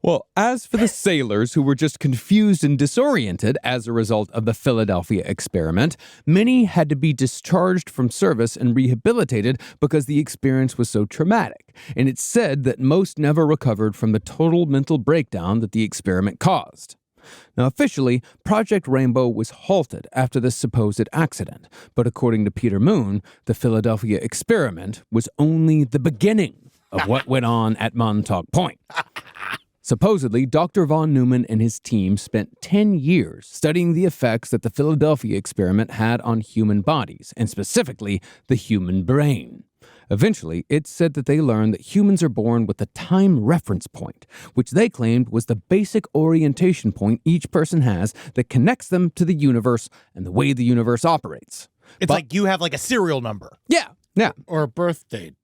Well, as for the sailors who were just confused and disoriented as a result of the Philadelphia experiment, many had to be discharged from service and rehabilitated because the experience was so traumatic. And it's said that most never recovered from the total mental breakdown that the experiment caused. Now, officially, Project Rainbow was halted after this supposed accident, but according to Peter Moon, the Philadelphia experiment was only the beginning of what went on at Montauk Point. Supposedly, Dr. von Newman and his team spent 10 years studying the effects that the Philadelphia experiment had on human bodies, and specifically the human brain. Eventually, it's said that they learned that humans are born with a time reference point, which they claimed was the basic orientation point each person has that connects them to the universe and the way the universe operates. It's like you have like a serial number. Yeah. Or a birth date.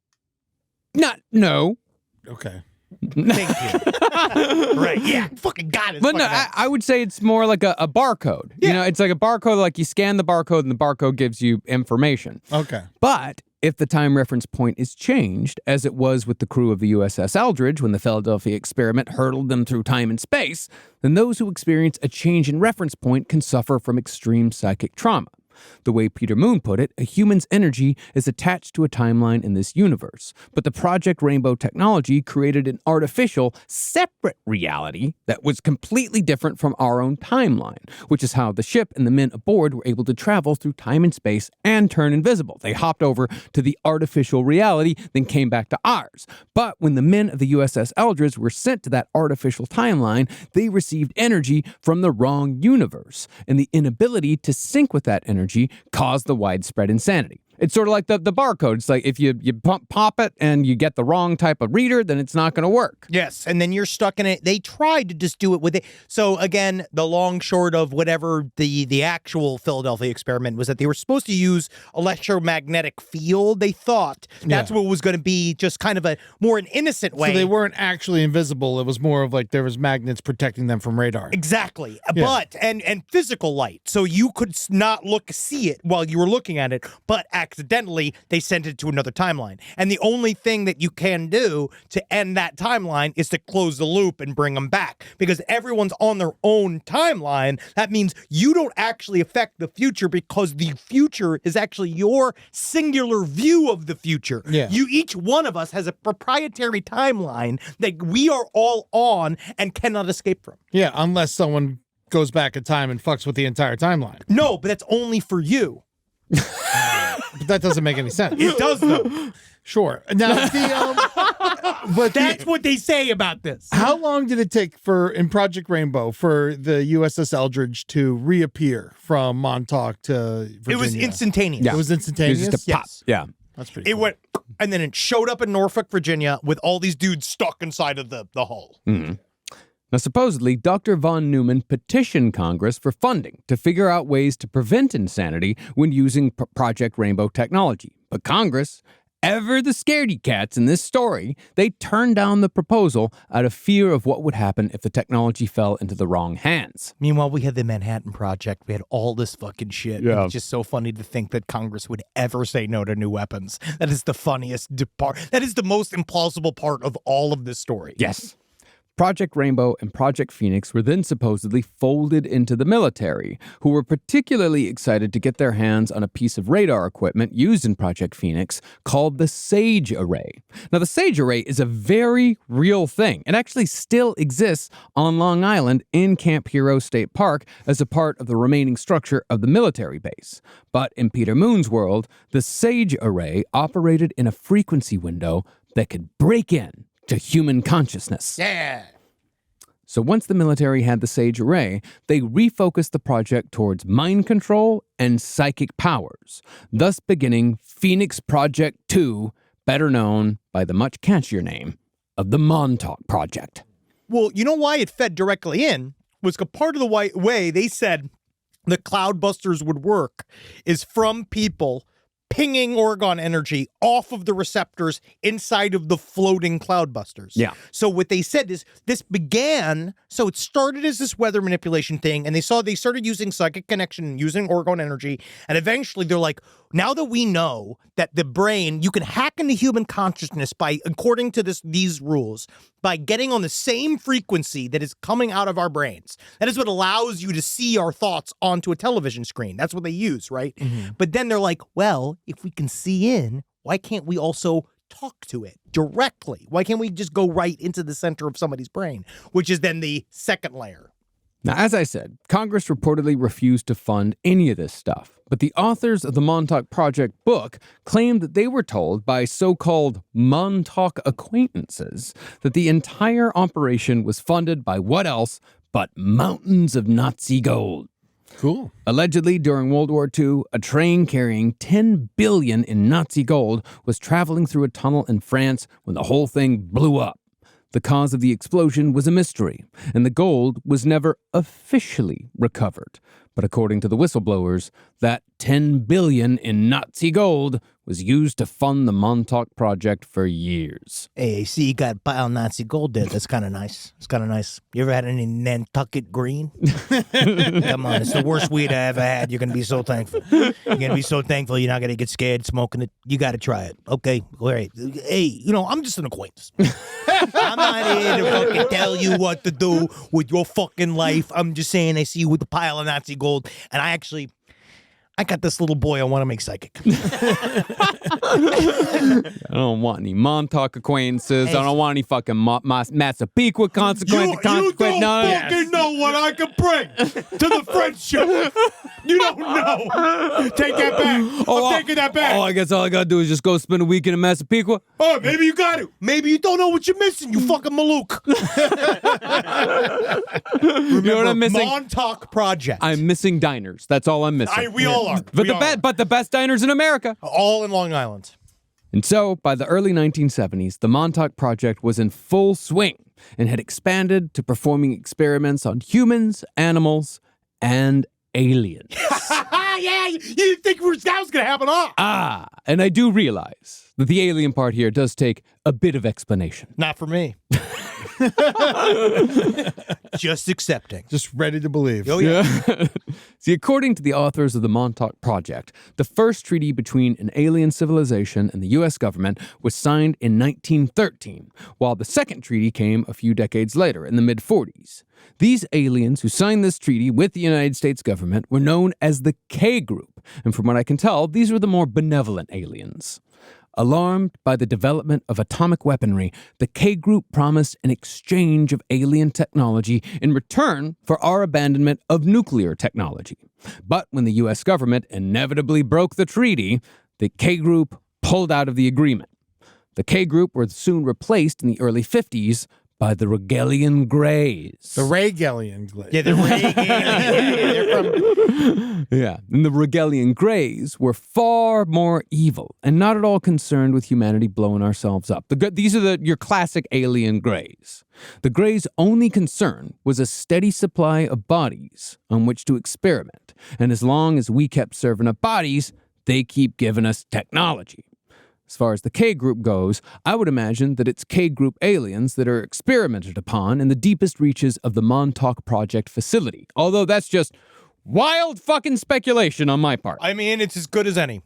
No. Okay. Thank you. Right. Yeah. Fucking got it. But no, I would say it's more like a barcode. Yeah. You know, it's like a barcode, like you scan the barcode and the barcode gives you information. Okay. But if the time reference point is changed, as it was with the crew of the USS Eldridge when the Philadelphia experiment hurtled them through time and space, then those who experience a change in reference point can suffer from extreme psychic trauma. The way Peter Moon put it, a human's energy is attached to a timeline in this universe, but the Project Rainbow technology created an artificial, separate reality that was completely different from our own timeline, which is how the ship and the men aboard were able to travel through time and space and turn invisible. They hopped over to the artificial reality, then came back to ours. But when the men of the USS Eldridge were sent to that artificial timeline, they received energy from the wrong universe, and the inability to sync with that energy caused the widespread insanity. It's sort of like the barcode. It's like if you pop it and you get the wrong type of reader, then it's not going to work. Yes, and then you're stuck in it. They tried to just do it with it. So again, the long short of whatever the actual Philadelphia experiment was that they were supposed to use electromagnetic field. They thought that's what was going to be just kind of a more an innocent way. So they weren't actually invisible. It was more of like there was magnets protecting them from radar. Exactly. Yeah. But and physical light. So you could not see it while you were looking at it, but accidentally they sent it to another timeline. And the only thing that you can do to end that timeline is to close the loop and bring them back, because everyone's on their own timeline. That means you don't actually affect the future, because the future is actually your singular view of the future. Yeah. Each one of us has a proprietary timeline that we are all on and cannot escape from. Yeah, unless someone goes back in time and fucks with the entire timeline. No, but that's only for you. But that doesn't make any sense. It does, though. Sure. Now, but That's what they say about this. how long did it take in Project Rainbow for the USS Eldridge to reappear from Montauk to Virginia? It was instantaneous. It was instantaneous? It was just a pop. Yes. Yeah. That's pretty It cool. went, and then it showed up in Norfolk, Virginia, with all these dudes stuck inside of the hull. Now, supposedly, Dr. von Neumann petitioned Congress for funding to figure out ways to prevent insanity when using Project Rainbow technology. But Congress, ever the scaredy cats in this story, they turned down the proposal out of fear of what would happen if the technology fell into the wrong hands. Meanwhile, we had the Manhattan Project. We had all this fucking shit. Yeah. It's just so funny to think that Congress would ever say no to new weapons. That is the funniest part. That is the most implausible part of all of this story. Yes. Project Rainbow and Project Phoenix were then supposedly folded into the military, who were particularly excited to get their hands on a piece of radar equipment used in Project Phoenix called the SAGE Array. Now, the SAGE Array is a very real thing. It actually still exists on Long Island in Camp Hero State Park as a part of the remaining structure of the military base. But in Peter Moon's world, the SAGE Array operated in a frequency window that could break in to human consciousness. Yeah. So once the military had the SAGE Array, they refocused the project towards mind control and psychic powers, thus beginning Phoenix Project 2, better known by the much catchier name of the Montauk Project. Well, you know why it fed directly in was part of the way they said the Cloudbusters would work is from people pinging Orgon energy off of the receptors inside of the floating Cloudbusters. Yeah. So what they said is this began, so it started as this weather manipulation thing, and they started using psychic connection, using Orgon energy, and eventually they're like, now that we know that the brain, you can hack into human consciousness by, according to these rules, by getting on the same frequency that is coming out of our brains. That is what allows you to see our thoughts onto a television screen. That's what they use, right? Mm-hmm. But then they're like, well, if we can see in, why can't we also talk to it directly? Why can't we just go right into the center of somebody's brain? Which is then the second layer. Now, as I said, Congress reportedly refused to fund any of this stuff, but the authors of the Montauk Project book claimed that they were told by so-called Montauk acquaintances that the entire operation was funded by what else but mountains of Nazi gold. Cool. Allegedly, during World War II, a train carrying $10 billion in Nazi gold was traveling through a tunnel in France when the whole thing blew up. The cause of the explosion was a mystery, and the gold was never officially recovered. But according to the whistleblowers, that $10 billion in Nazi gold was used to fund the Montauk Project for years. Hey, I see you got a pile of Nazi gold there. That's kind of nice. It's kind of nice. You ever had any Nantucket green? Come on, it's the worst weed I ever had. You're going to be so thankful. You're going to be so thankful you're not going to get scared smoking it. You got to try it. Okay, all right. Hey, I'm just an acquaintance. I'm not here to fucking tell you what to do with your fucking life. I'm just saying I see you with a pile of Nazi gold, and I got this little boy I want to make psychic. I don't want any Montauk acquaintances. I don't want any fucking Massapequa consequence. You don't fucking know what I can bring to the friendship. You don't know. Take that back. I'm taking that back. Oh, I guess all I gotta do is just go spend a weekend in Massapequa. Oh, maybe you got to. Maybe you don't know what you're missing, you fucking Malouk. You know what I'm missing? Montauk Project. I'm missing diners. That's all I'm missing. We all are. But the best diners in America. All in Long Island. And so, by the early 1970s, the Montauk Project was in full swing and had expanded to performing experiments on humans, animals, and aliens. Yeah, you didn't think that was going to happen, huh? And I do realize that the alien part here does take a bit of explanation. Not for me. Just accepting. Just ready to believe. Oh, yeah. See, according to the authors of the Montauk Project, the first treaty between an alien civilization and the U.S. government was signed in 1913, while the second treaty came a few decades later, in the mid-40s. These aliens who signed this treaty with the United States government were known as the K Group, and from what I can tell, these were the more benevolent aliens. Alarmed by the development of atomic weaponry, the K Group promised an exchange of alien technology in return for our abandonment of nuclear technology. But when the U.S. government inevitably broke the treaty, the K Group pulled out of the agreement. The K Group were soon replaced in the early 50s by the Regalian Greys. The Regalian Greys. Yeah, the Yeah, and the Regalian Greys were far more evil and not at all concerned with humanity blowing ourselves up. These are your classic alien Greys. The Greys' only concern was a steady supply of bodies on which to experiment, and as long as we kept serving up bodies, they keep giving us technology. As far as the K Group goes, I would imagine that it's K Group aliens that are experimented upon in the deepest reaches of the Montauk Project facility. Although that's just wild fucking speculation on my part. I mean, it's as good as any.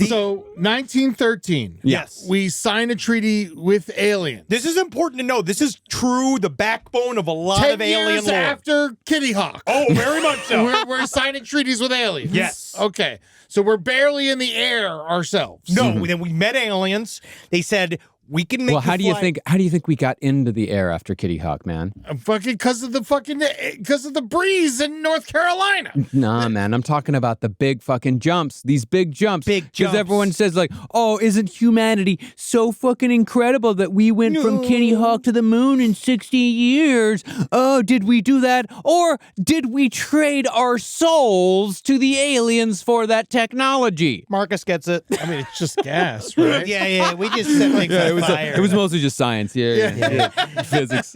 So, 1913. Yes. We signed a treaty with aliens. This is important to know. This is true, the backbone of a lot 10 of alien years lore. after Kitty Hawk. Oh, very much so. We're signing treaties with aliens. Yes. Okay. So we're barely in the air ourselves. No, then we met aliens. They said, we can make how do you think we got into the air after Kitty Hawk, man? Because of the breeze in North Carolina. Nah, man, I'm talking about the big fucking jumps. These big jumps. Because everyone says like, oh, isn't humanity so fucking incredible that we went from Kitty Hawk to the moon in 60 years? Oh, did we do that? Or did we trade our souls to the aliens for that technology? Marcus gets it. I mean, it's just gas, right? Yeah. We just set things on fire. It was mostly just science. Yeah. Physics.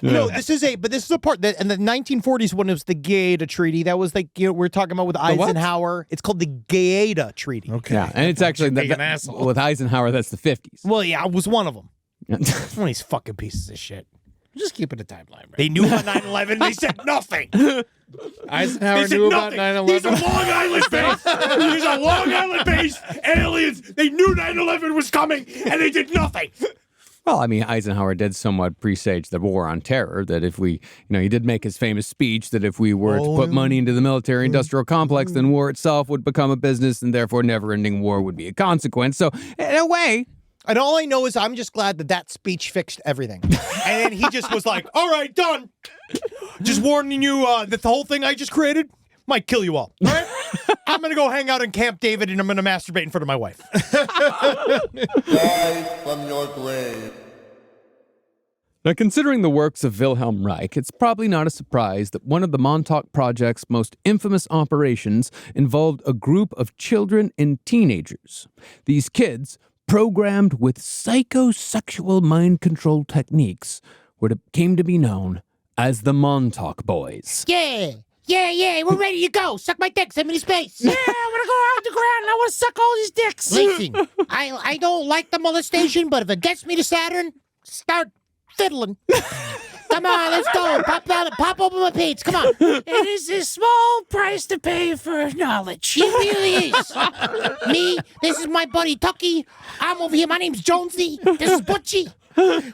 No, this is a part that in the 1940s when it was the Gaeta Treaty, that was like, we're talking about with Eisenhower. It's called the Gaeta Treaty. Okay. Yeah, and it's actually an asshole. with Eisenhower, that's the 50s. Well, yeah, it was one of them. One of these fucking pieces of shit. Just keep it a timeline, right? They knew about 9/11. They said nothing. Eisenhower knew about 9/11. He's a Long Island base. He's a Long Island base. Aliens. They knew 9/11 was coming, and they did nothing. Well, I mean, Eisenhower did somewhat presage the war on terror, that if we, he did make his famous speech that if we were to put money into the military-industrial complex, then war itself would become a business, and therefore never-ending war would be a consequence. So, in a way, And all I know is I'm just glad that speech fixed everything. And then he just was like, all right, done. Just warning you that the whole thing I just created might kill you all. All right? I'm going to go hang out in Camp David and I'm going to masturbate in front of my wife. Rise from your grave. Now, considering the works of Wilhelm Reich, it's probably not a surprise that one of the Montauk Project's most infamous operations involved a group of children and teenagers. These kids, programmed with psychosexual mind control techniques, came to be known as the Montauk Boys. Yeah, we're ready to go. Suck my dick, send me to space. Yeah, I want to go out the ground and I want to suck all these dicks. Listen, I don't like the molestation, but if it gets me to Saturn, start fiddling. Come on, let's go. Pop open my page. Come on. It is a small price to pay for knowledge. It really is. Me, this is my buddy Tucky. I'm over here. My name's Jonesy. This is Butchie.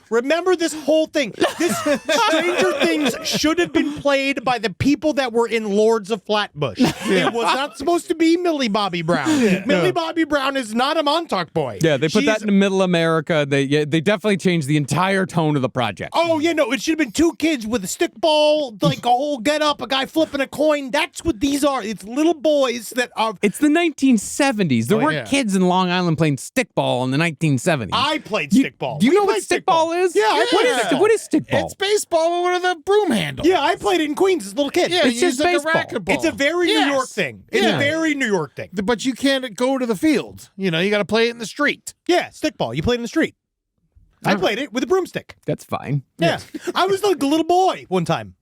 Remember this whole thing. This Stranger Things should have been played by the people that were in Lords of Flatbush. It was not supposed to be Millie Bobby Brown. Millie Bobby Brown is not a Montauk boy. Yeah, they put that in Middle America. They definitely changed the entire tone of the project. Oh, yeah, no, it should have been two kids with a stickball, like a whole get-up, a guy flipping a coin. That's what these are. It's little boys that are... It's the 1970s. There weren't kids in Long Island playing stickball in the 1970s. I played stickball. Do you know what stickball is? Yeah, I played it. What is stickball? It's baseball with a broom handle. Yeah, I played it in Queens as a little kid. Yeah, it's just like baseball. a racquetball. It's a very New York thing. It's a very New York thing. But you can't go to the field. You know, you got to play it in the street. Yeah, stickball. You play it in the street. I played it with a broomstick. That's fine. Yeah. I was like a little boy one time.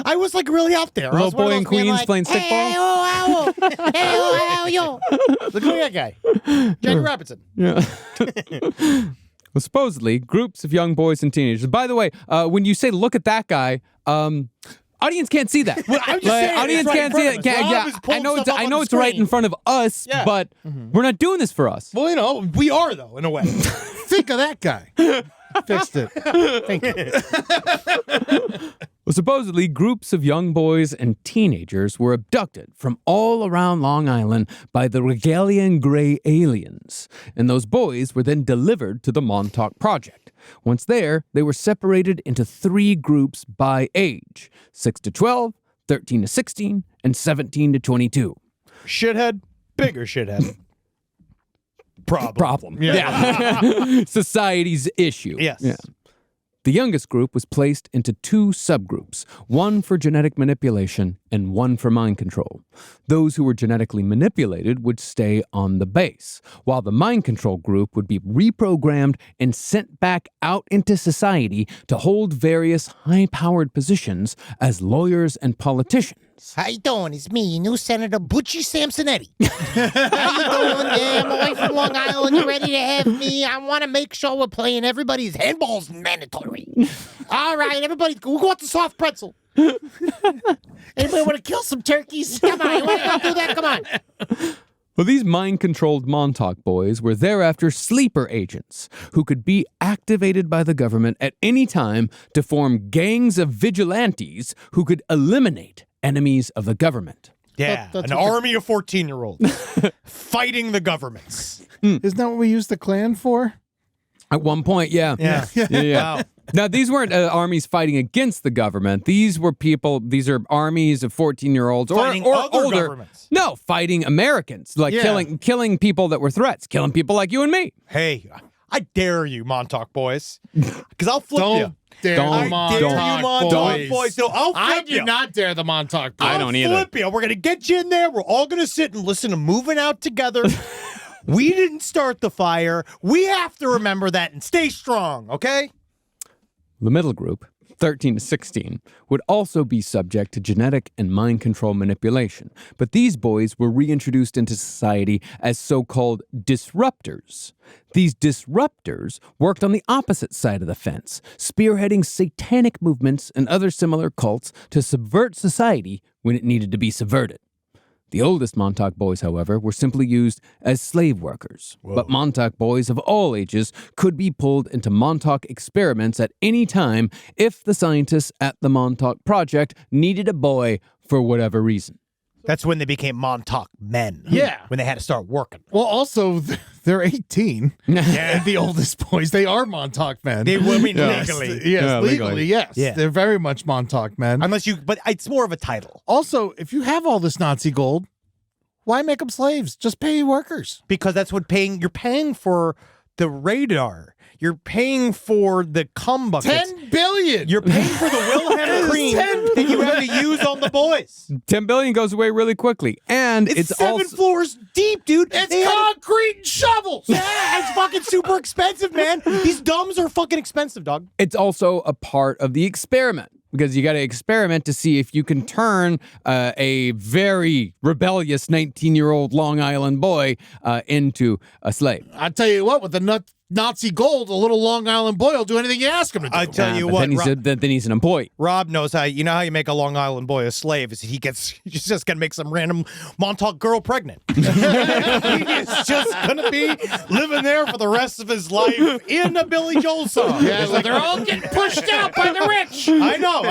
I was like really out there. A little boy in Queens playing stickball? Hey, oh, ow. Hey, oh, ow, yo. Look at that guy. Johnny Robinson. Yeah. Well, supposedly, groups of young boys and teenagers. By the way, when you say "look at that guy," audience can't see that. Well, I'm just saying, audience it's right can't in see front it. of us. Rob is I pulling know. stuff up I on know the it's right screen. in front of us, Yeah. but we're not doing this for us. Well, you know, we are, though, in a way. Think of that guy. Fixed it. Thank you. Well, supposedly, groups of young boys and teenagers were abducted from all around Long Island by the Regalian Gray aliens, and those boys were then delivered to the Montauk Project. Once there, they were separated into 3 groups by age: 6 to 12, 13 to 16, and 17 to 22. Shithead, bigger shithead. Problem. Yeah. Society's issue. Yes. Yeah. The youngest group was placed into 2 subgroups, one for genetic manipulation and one for mind control. Those who were genetically manipulated would stay on the base, while the mind control group would be reprogrammed and sent back out into society to hold various high-powered positions as lawyers and politicians. How you doing? It's me, new Senator Butchie Samsonetti. How you doing? Yeah, I'm away from Long Island. You ready to have me? I want to make sure we're playing everybody's handball's mandatory. All right, everybody, we'll go out to soft pretzel. Anybody want to kill some turkeys? Come on, you want to go do that? Come on. Well, these mind-controlled Montauk boys were thereafter sleeper agents who could be activated by the government at any time to form gangs of vigilantes who could eliminate enemies of the government. Yeah, That's an what army of 14-year-olds fighting the governments. Isn't that what we used the Klan for? At one point, yeah. Wow. Now, these weren't armies fighting against the government. These were people, these are armies of 14-year-olds or Fighting or other older. governments. No, fighting Americans, like Yeah. killing people that were threats, killing people like you and me. Hey, I dare you, Montauk boys. Because I'll flip you. Don't dare Don't- the I Montauk dare you, Montauk boys. boys. No, I'll flip I do you. not dare the Montauk boys. I don't either. Flip you. We're going to get you in there. We're all going to sit and listen to Moving Out together. We didn't start the fire. We have to remember that and stay strong, okay? The middle group, 13 to 16, would also be subject to genetic and mind control manipulation, but these boys were reintroduced into society as so-called disruptors. These disruptors worked on the opposite side of the fence, spearheading satanic movements and other similar cults to subvert society when it needed to be subverted. The oldest Montauk boys, however, were simply used as slave workers. But Montauk boys of all ages could be pulled into Montauk experiments at any time if the scientists at the Montauk Project needed a boy for whatever reason. That's when they became Montauk men. Yeah. When they had to start working. Well, also, they're 18. Yeah. The oldest boys. They are Montauk men. They were legally. Yes, Yeah, legally, legally. yes. Yeah. They're very much Montauk men. But it's more of a title. Also, if you have all this Nazi gold, why make them slaves? Just pay workers. Because that's what you're paying for the radar. You're paying for the cum buckets. $10 billion. You're paying for the Wilhelm cream that you have to use on the boys. $10 billion goes away really quickly, and It's 7 floors deep, dude. It's concrete and shovels. Yeah, it's fucking super expensive, man. These dumbs are fucking expensive, dog. It's also a part of the experiment. Because you got to experiment to see if you can turn a very rebellious 19-year-old Long Island boy into a slave. I tell you what, with the Nazi gold, a little Long Island boy will do anything you ask him to do. I tell you But what, then he's an employee. Rob knows how. You know how you make a Long Island boy a slave is he's just gonna make some random Montauk girl pregnant. He's just gonna be living there for the rest of his life in a Billy Joel song. Yeah, well, they're all getting pushed out by the rich. I know.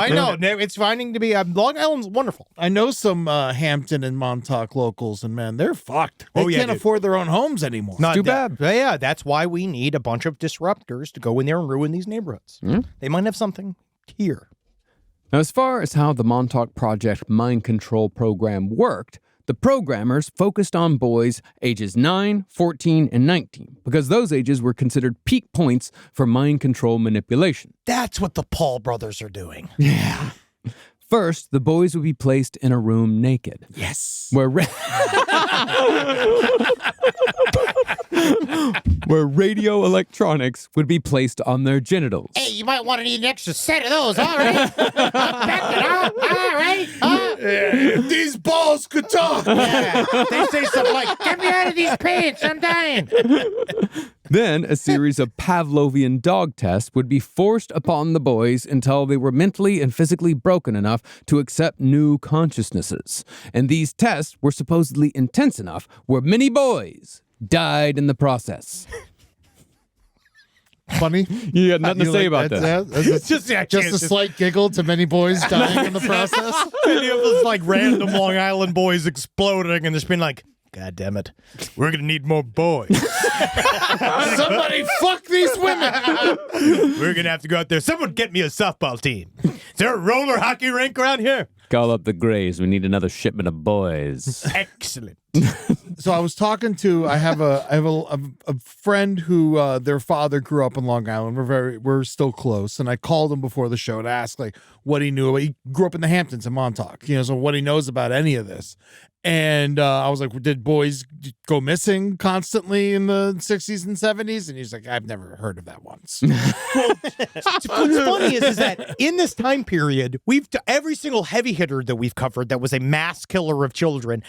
It's finding to be Long Island's wonderful. I know some Hampton and Montauk locals, and man, they're fucked. They can't dude. afford their own homes anymore. Not too bad. Yeah, that's why we need a bunch of disruptors to go in there and ruin these neighborhoods. They might have something here. Now, as far as how the Montauk Project mind control program worked, the programmers focused on boys ages 9, 14, and 19 because those ages were considered peak points for mind control manipulation. That's what the Paul brothers are doing. Yeah. First, the boys would be placed in a room naked. Yes. Where radio electronics would be placed on their genitals. Hey, you might want to need an extra set of those. All right. All right. These balls could talk. Yeah. They say something like, get me out of these pants. I'm dying. Then a series of Pavlovian dog tests would be forced upon the boys until they were mentally and physically broken enough to accept new consciousnesses. And these tests were supposedly intense enough where many boys died in the process. Funny. You got nothing to say about that. It's just a slight giggle to many boys dying in the process. Any of those like random Long Island boys exploding and just being like, God damn it, we're gonna need more boys. Somebody fuck these women. We're gonna have to go out there. Someone get me a softball team. Is there a roller hockey rink around here? Call up the Grays. We need another shipment of boys. Excellent. So I was talking to I have a friend who their father grew up in Long Island. We're still close, and I called him before the show to ask like what he knew about. He grew up in the Hamptons in Montauk, so what he knows about any of this. And I was like, did boys go missing constantly in the 60s and 70s? And he's like, I've never heard of that once. What's funny is that in this time period, every single heavy hitter that we've covered that was a mass killer of children,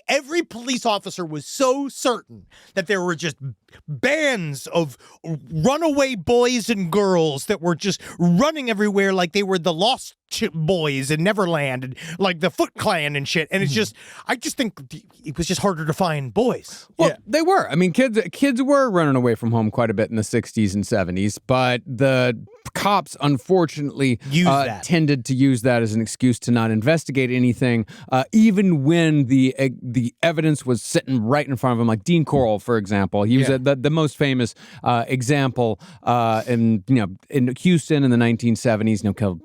every police officer was so certain that there were just bands of runaway boys and girls that were just running everywhere like they were the Lost Boys in Neverland and like the Foot Clan and shit. And it's just, I just think it was just harder to find boys. Well, they were. I mean, kids were running away from home quite a bit in the 60s and 70s, but the cops, unfortunately, tended to use that as an excuse to not investigate anything, even when the evidence was sitting right in front of them. Like Dean Corll, for example, he was the most famous example in Houston in the 1970s. Killed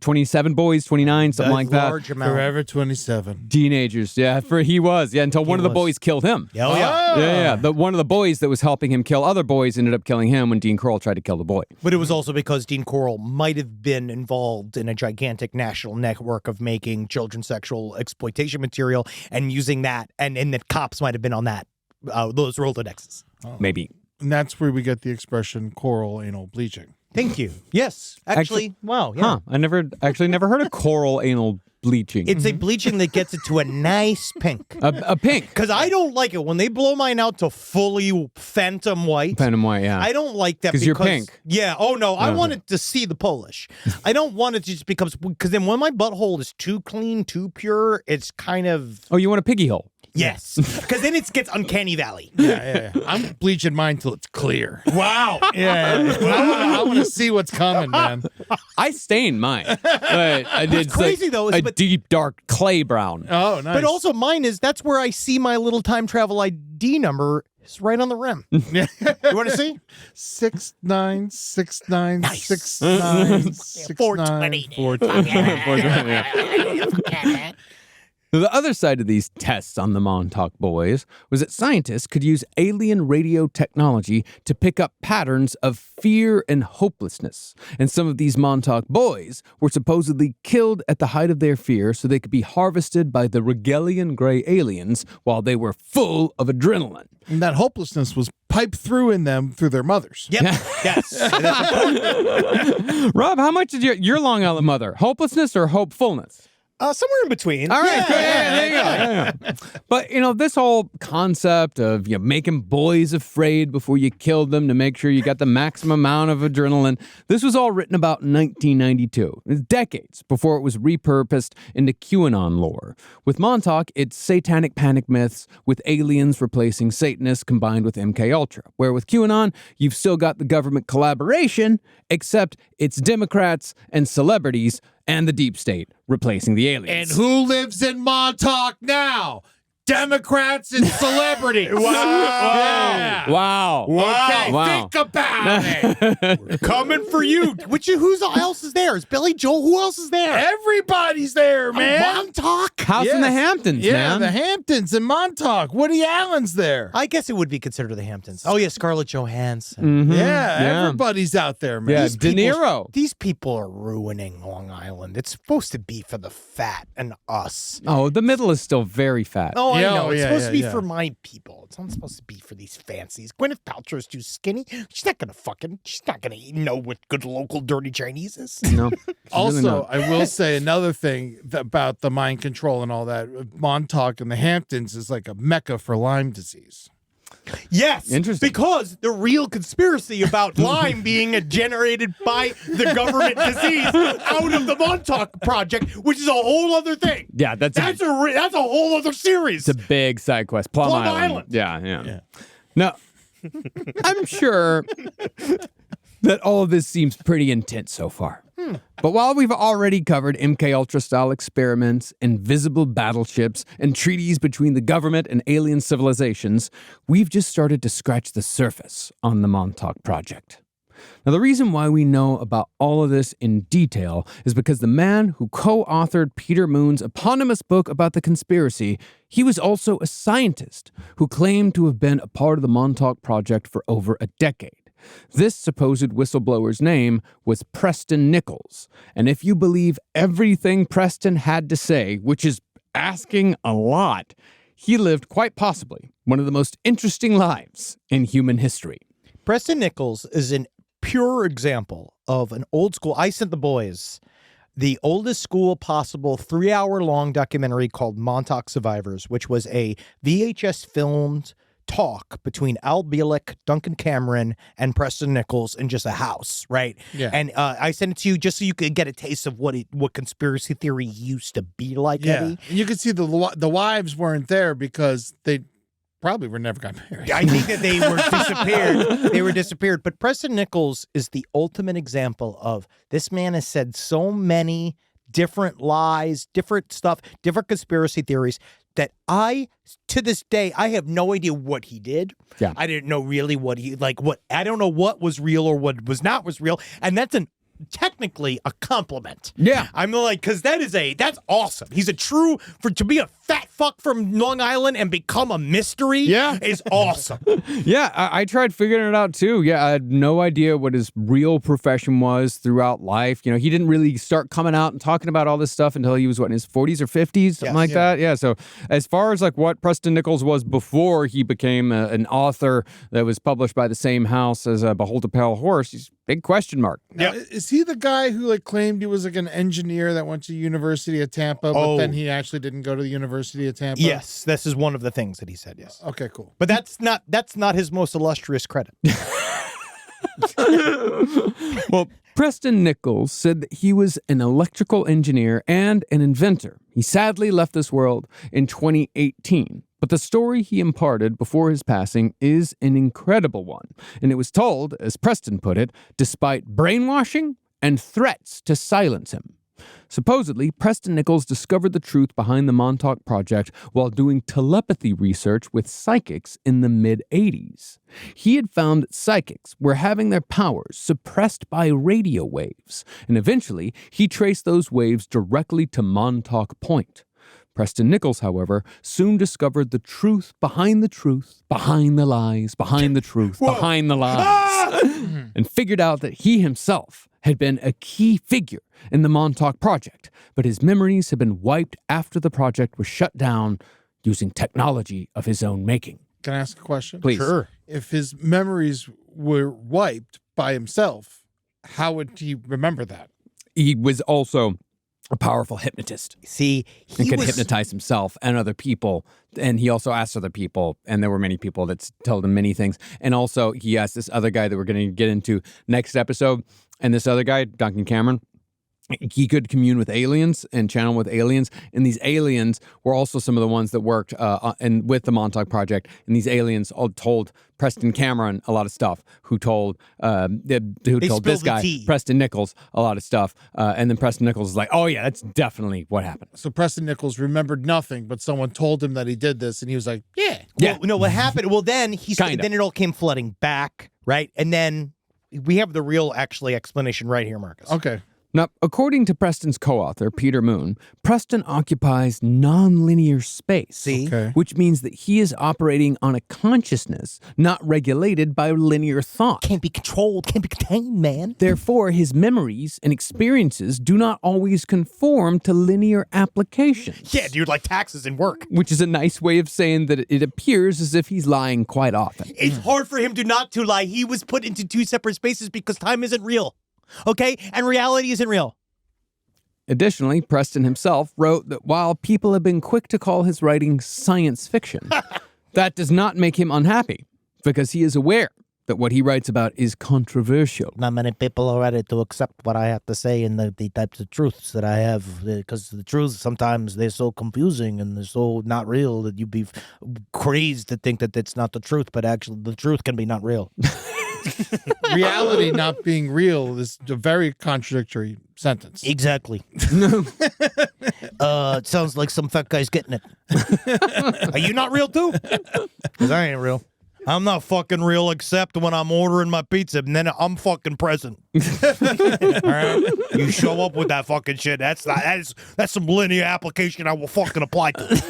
27 boys, 29, something like that. Large amount. Forever 27 teenagers. Until one of the boys killed him. One of the boys that was helping him kill other boys ended up killing him when Dean Corll tried to kill the boy. But it was also because Dean Corll might have been involved in a gigantic national network of making children's sexual exploitation material and using that, and the cops might have been on that, those Rolodexes. Maybe. And that's where we get the expression coral anal bleaching. Thank you. Yes. Actually, wow. Yeah. Huh. I never heard of coral anal bleaching. It's a bleaching that gets it to a nice pink. A pink. Because I don't like it when they blow mine out to fully phantom white. Phantom white, yeah. I don't like that because you're pink. Yeah. Oh, no. I want it to see the Polish. I don't want it to just because then when my butthole is too clean, too pure, it's kind of... Oh, you want a piggy hole? Yes, because then it gets uncanny valley. Yeah. I'm bleaching mine till it's clear. Wow. Yeah. I want to see what's coming, man. I stained mine. But I did crazy, though, is a but- deep, dark clay brown. Oh, nice. But also mine is, that's where I see my little time travel ID number. It's right on the rim. You want to see? 69696969. 420. The other side of these tests on the Montauk boys was that scientists could use alien radio technology to pick up patterns of fear and hopelessness. And some of these Montauk boys were supposedly killed at the height of their fear so they could be harvested by the Regalian gray aliens while they were full of adrenaline. And that hopelessness was piped through in them through their mothers. Yep. Yes. Rob, how much did your Long Island mother? Hopelessness or hopefulness? Somewhere in between. All right, good. There you go. Yeah. But, this whole concept of making boys afraid before you killed them to make sure you got the maximum amount of adrenaline, this was all written about in 1992, decades before it was repurposed into QAnon lore. With Montauk, it's satanic panic myths with aliens replacing Satanists combined with MKUltra. Where with QAnon, you've still got the government collaboration, except it's Democrats and celebrities and the deep state replacing the aliens. And who lives in Montauk now? Democrats and celebrities. Wow. Yeah. Wow. Okay, Wow. think about it. We're coming for you. Who else is there? Is Billy Joel? Who else is there? Everybody's there, man. Montauk? House in the Hamptons, Yeah, man. the Hamptons and Montauk. Woody Allen's there. I guess it would be considered the Hamptons. Oh, yeah, Scarlett Johansson. Yeah, everybody's out there, man. Yeah, These De people- Niro. These people are ruining Long Island. It's supposed to be for the fat and us. Oh, the middle is still very fat. Oh, I Yeah, know. oh, It's yeah, supposed to be yeah. for my people. It's not supposed to be for these fancies. Gwyneth Paltrow's too skinny. She's not gonna know what good local dirty Chinese is. No. Also, I will say another thing about the mind control and all that. Montauk and the Hamptons is like a mecca for Lyme disease. Yes, Interesting. because the real conspiracy about Lyme being generated by the government disease out of the Montauk Project, which is a whole other thing. Yeah, that's a whole other series. it's a big side quest. Plum Island. Yeah. No, I'm sure that all of this seems pretty intense so far. But while we've already covered MKUltra style experiments, invisible battleships, and treaties between the government and alien civilizations, we've just started to scratch the surface on the Montauk Project. Now, the reason why we know about all of this in detail is because the man who co-authored Peter Moon's eponymous book about the conspiracy, he was also a scientist who claimed to have been a part of the Montauk Project for over a decade. This supposed whistleblower's name was Preston Nichols, and if you believe everything Preston had to say, which is asking a lot, he lived quite possibly one of the most interesting lives in human history. Preston Nichols is a pure example of an old school. I sent the boys the oldest school possible 3-hour-long documentary called Montauk Survivors, which was a VHS filmed talk between Al Bielek, Duncan Cameron, and Preston Nichols in just a house, right? Yeah. And I sent it to you just so you could get a taste of what conspiracy theory used to be like, Yeah. Eddie. And you can see the wives weren't there because they probably were never got married. I think that they were disappeared. They were disappeared. But Preston Nichols is the ultimate example of this man has said so many different lies, different stuff, different conspiracy theories that to this day, I have no idea what he did. Yeah. I didn't know really I don't know what was real or what was real. And that's technically a compliment. Yeah. I'm like, because that's awesome. He's to be a fat fuck from Long Island and become a mystery is awesome. Yeah, I tried figuring it out too. Yeah, I had no idea what his real profession was throughout life. He didn't really start coming out and talking about all this stuff until he was, in his 40s or 50s, something like that. Yeah, so as far as what Preston Nichols was before he became an author that was published by the same house as Behold a Pale Horse, he's big question mark. Now, is he the guy who claimed he was an engineer that went to University of Tampa, but then he actually didn't go to the University of Tampa? Yes, this is one of the things that he said, yes. Okay, cool. But that's not his most illustrious credit. Well, Preston Nichols said that he was an electrical engineer and an inventor. He sadly left this world in 2018, but the story he imparted before his passing is an incredible one, and it was told, as Preston put it, despite brainwashing and threats to silence him. Supposedly, Preston Nichols discovered the truth behind the Montauk Project while doing telepathy research with psychics in the mid-'80s. He had found that psychics were having their powers suppressed by radio waves, and eventually he traced those waves directly to Montauk Point. Preston Nichols, however, soon discovered the truth, behind the lies, behind the truth, behind the lies, and figured out that he himself had been a key figure in the Montauk Project, but his memories had been wiped after the project was shut down using technology of his own making. Can I ask a question? Please. Sure. If his memories were wiped by himself, how would he remember that? He was also a powerful hypnotist See, and he could was hypnotize himself and other people. And he also asked other people, and there were many people that told him many things. And also, he asked this other guy that we're going to get into next episode. And this other guy, Duncan Cameron, he could commune with aliens and channel with aliens. And these aliens were also some of the ones that worked with the Montauk Project. And these aliens all told Preston Cameron a lot of stuff, who told this spilled the guy, tea. Preston Nichols, a lot of stuff. And then Preston Nichols is like, oh, yeah, that's definitely what happened. So Preston Nichols remembered nothing, but someone told him that he did this, and he was like, yeah. Yeah. Well, no, what happened? Well, then Kinda. then it all came flooding back, right? And then we have the real, actually, explanation right here, Marcus. Okay. Now, according to Preston's co-author, Peter Moon, Preston occupies non-linear space, See? Okay. which means that he is operating on a consciousness not regulated by linear thought. Can't be controlled, can't be contained, man. Therefore, his memories and experiences do not always conform to linear applications. Yeah, dude, like taxes and work. Which is a nice way of saying that it appears as if he's lying quite often. It's hard for him to not to lie. He was put into two separate spaces because time isn't real. Okay? And reality isn't real. Additionally, Preston himself wrote that while people have been quick to call his writing science fiction, that does not make him unhappy, because he is aware that what he writes about is controversial. Not many people are ready to accept what I have to say and the types of truths that I have, because the truths sometimes they're so confusing and they're so not real that you'd be crazed to think that it's not the truth, but actually the truth can be not real. Reality not being real is a very contradictory sentence. Exactly. It sounds like some fat guy's getting it. Are you not real too? Because I ain't real. I'm not fucking real except when I'm ordering my pizza, and then I'm fucking present. All right? You show up with that fucking shit. That's some linear application I will fucking apply to.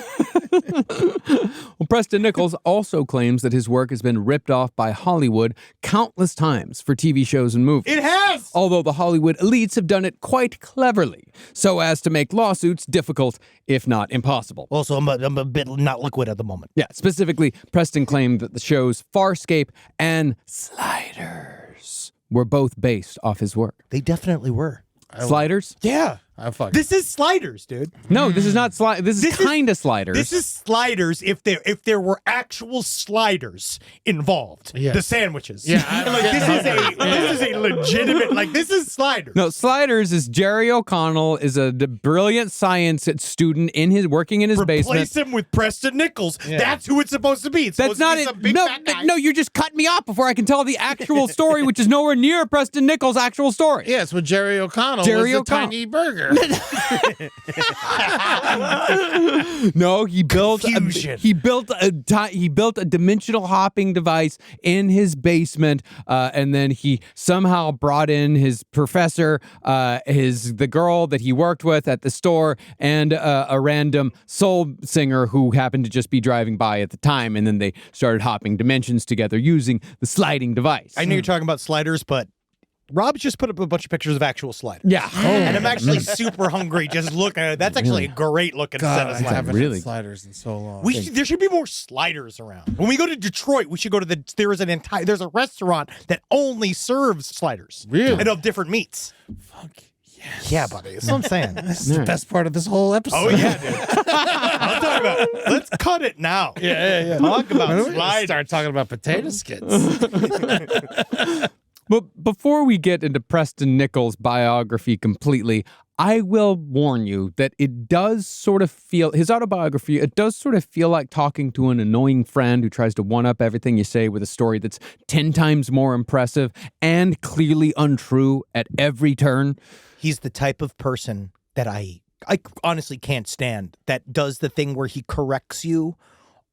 Well, Preston Nichols also claims that his work has been ripped off by Hollywood countless times for TV shows and movies. It has! Although the Hollywood elites have done it quite cleverly, so as to make lawsuits difficult, if not impossible. Also, I'm a bit not liquid at the moment. Yeah, specifically, Preston claimed that the shows Farscape and Sliders were both based off his work. They definitely were. Sliders? Yeah. I fuck. This is Sliders, dude. No, this is not Sliders. This is kind of Sliders. This is Sliders if there were actual sliders involved. Yes. The sandwiches. Yeah, this is a legitimate, like, this is Sliders. No, Sliders is Jerry O'Connell is a brilliant science student working in his basement. Replace him with Preston Nichols. That's who it's supposed to be. It's That's supposed to not be it. some big fat guy. No, you're just cutting me off before I can tell the actual story, which is nowhere near Preston Nichols' actual story. Yeah, it's with Jerry O'Connell. Jerry was O'Connell. the tiny burger. No, he built Confusion. he built a dimensional hopping device in his basement, and then he somehow brought in his professor, the girl that he worked with at the store, and a random soul singer who happened to just be driving by at the time, and then they started hopping dimensions together using the sliding device. I know you're talking about Sliders, but Rob's just put up a bunch of pictures of actual sliders. Yeah. And I'm actually super hungry just looking at it. That's actually a great looking set God, of I sliders. haven't Really? had sliders in so long. There should be more sliders around. When we go to Detroit, we should go to there's a restaurant that only serves sliders. Really? And of different meats. Fuck Yes. Yeah, buddy. That's what I'm saying. This is the best part of this whole episode. Oh, yeah, dude. I'm talking about, let's cut it now. Yeah. Talk about When are we gonna sliders. start talking about potato skins. But before we get into Preston Nichols' biography completely, I will warn you that it does sort of feel, his autobiography, it does sort of feel like talking to an annoying friend who tries to one-up everything you say with a story that's 10 times more impressive and clearly untrue at every turn. He's the type of person that I honestly can't stand, that does the thing where he corrects you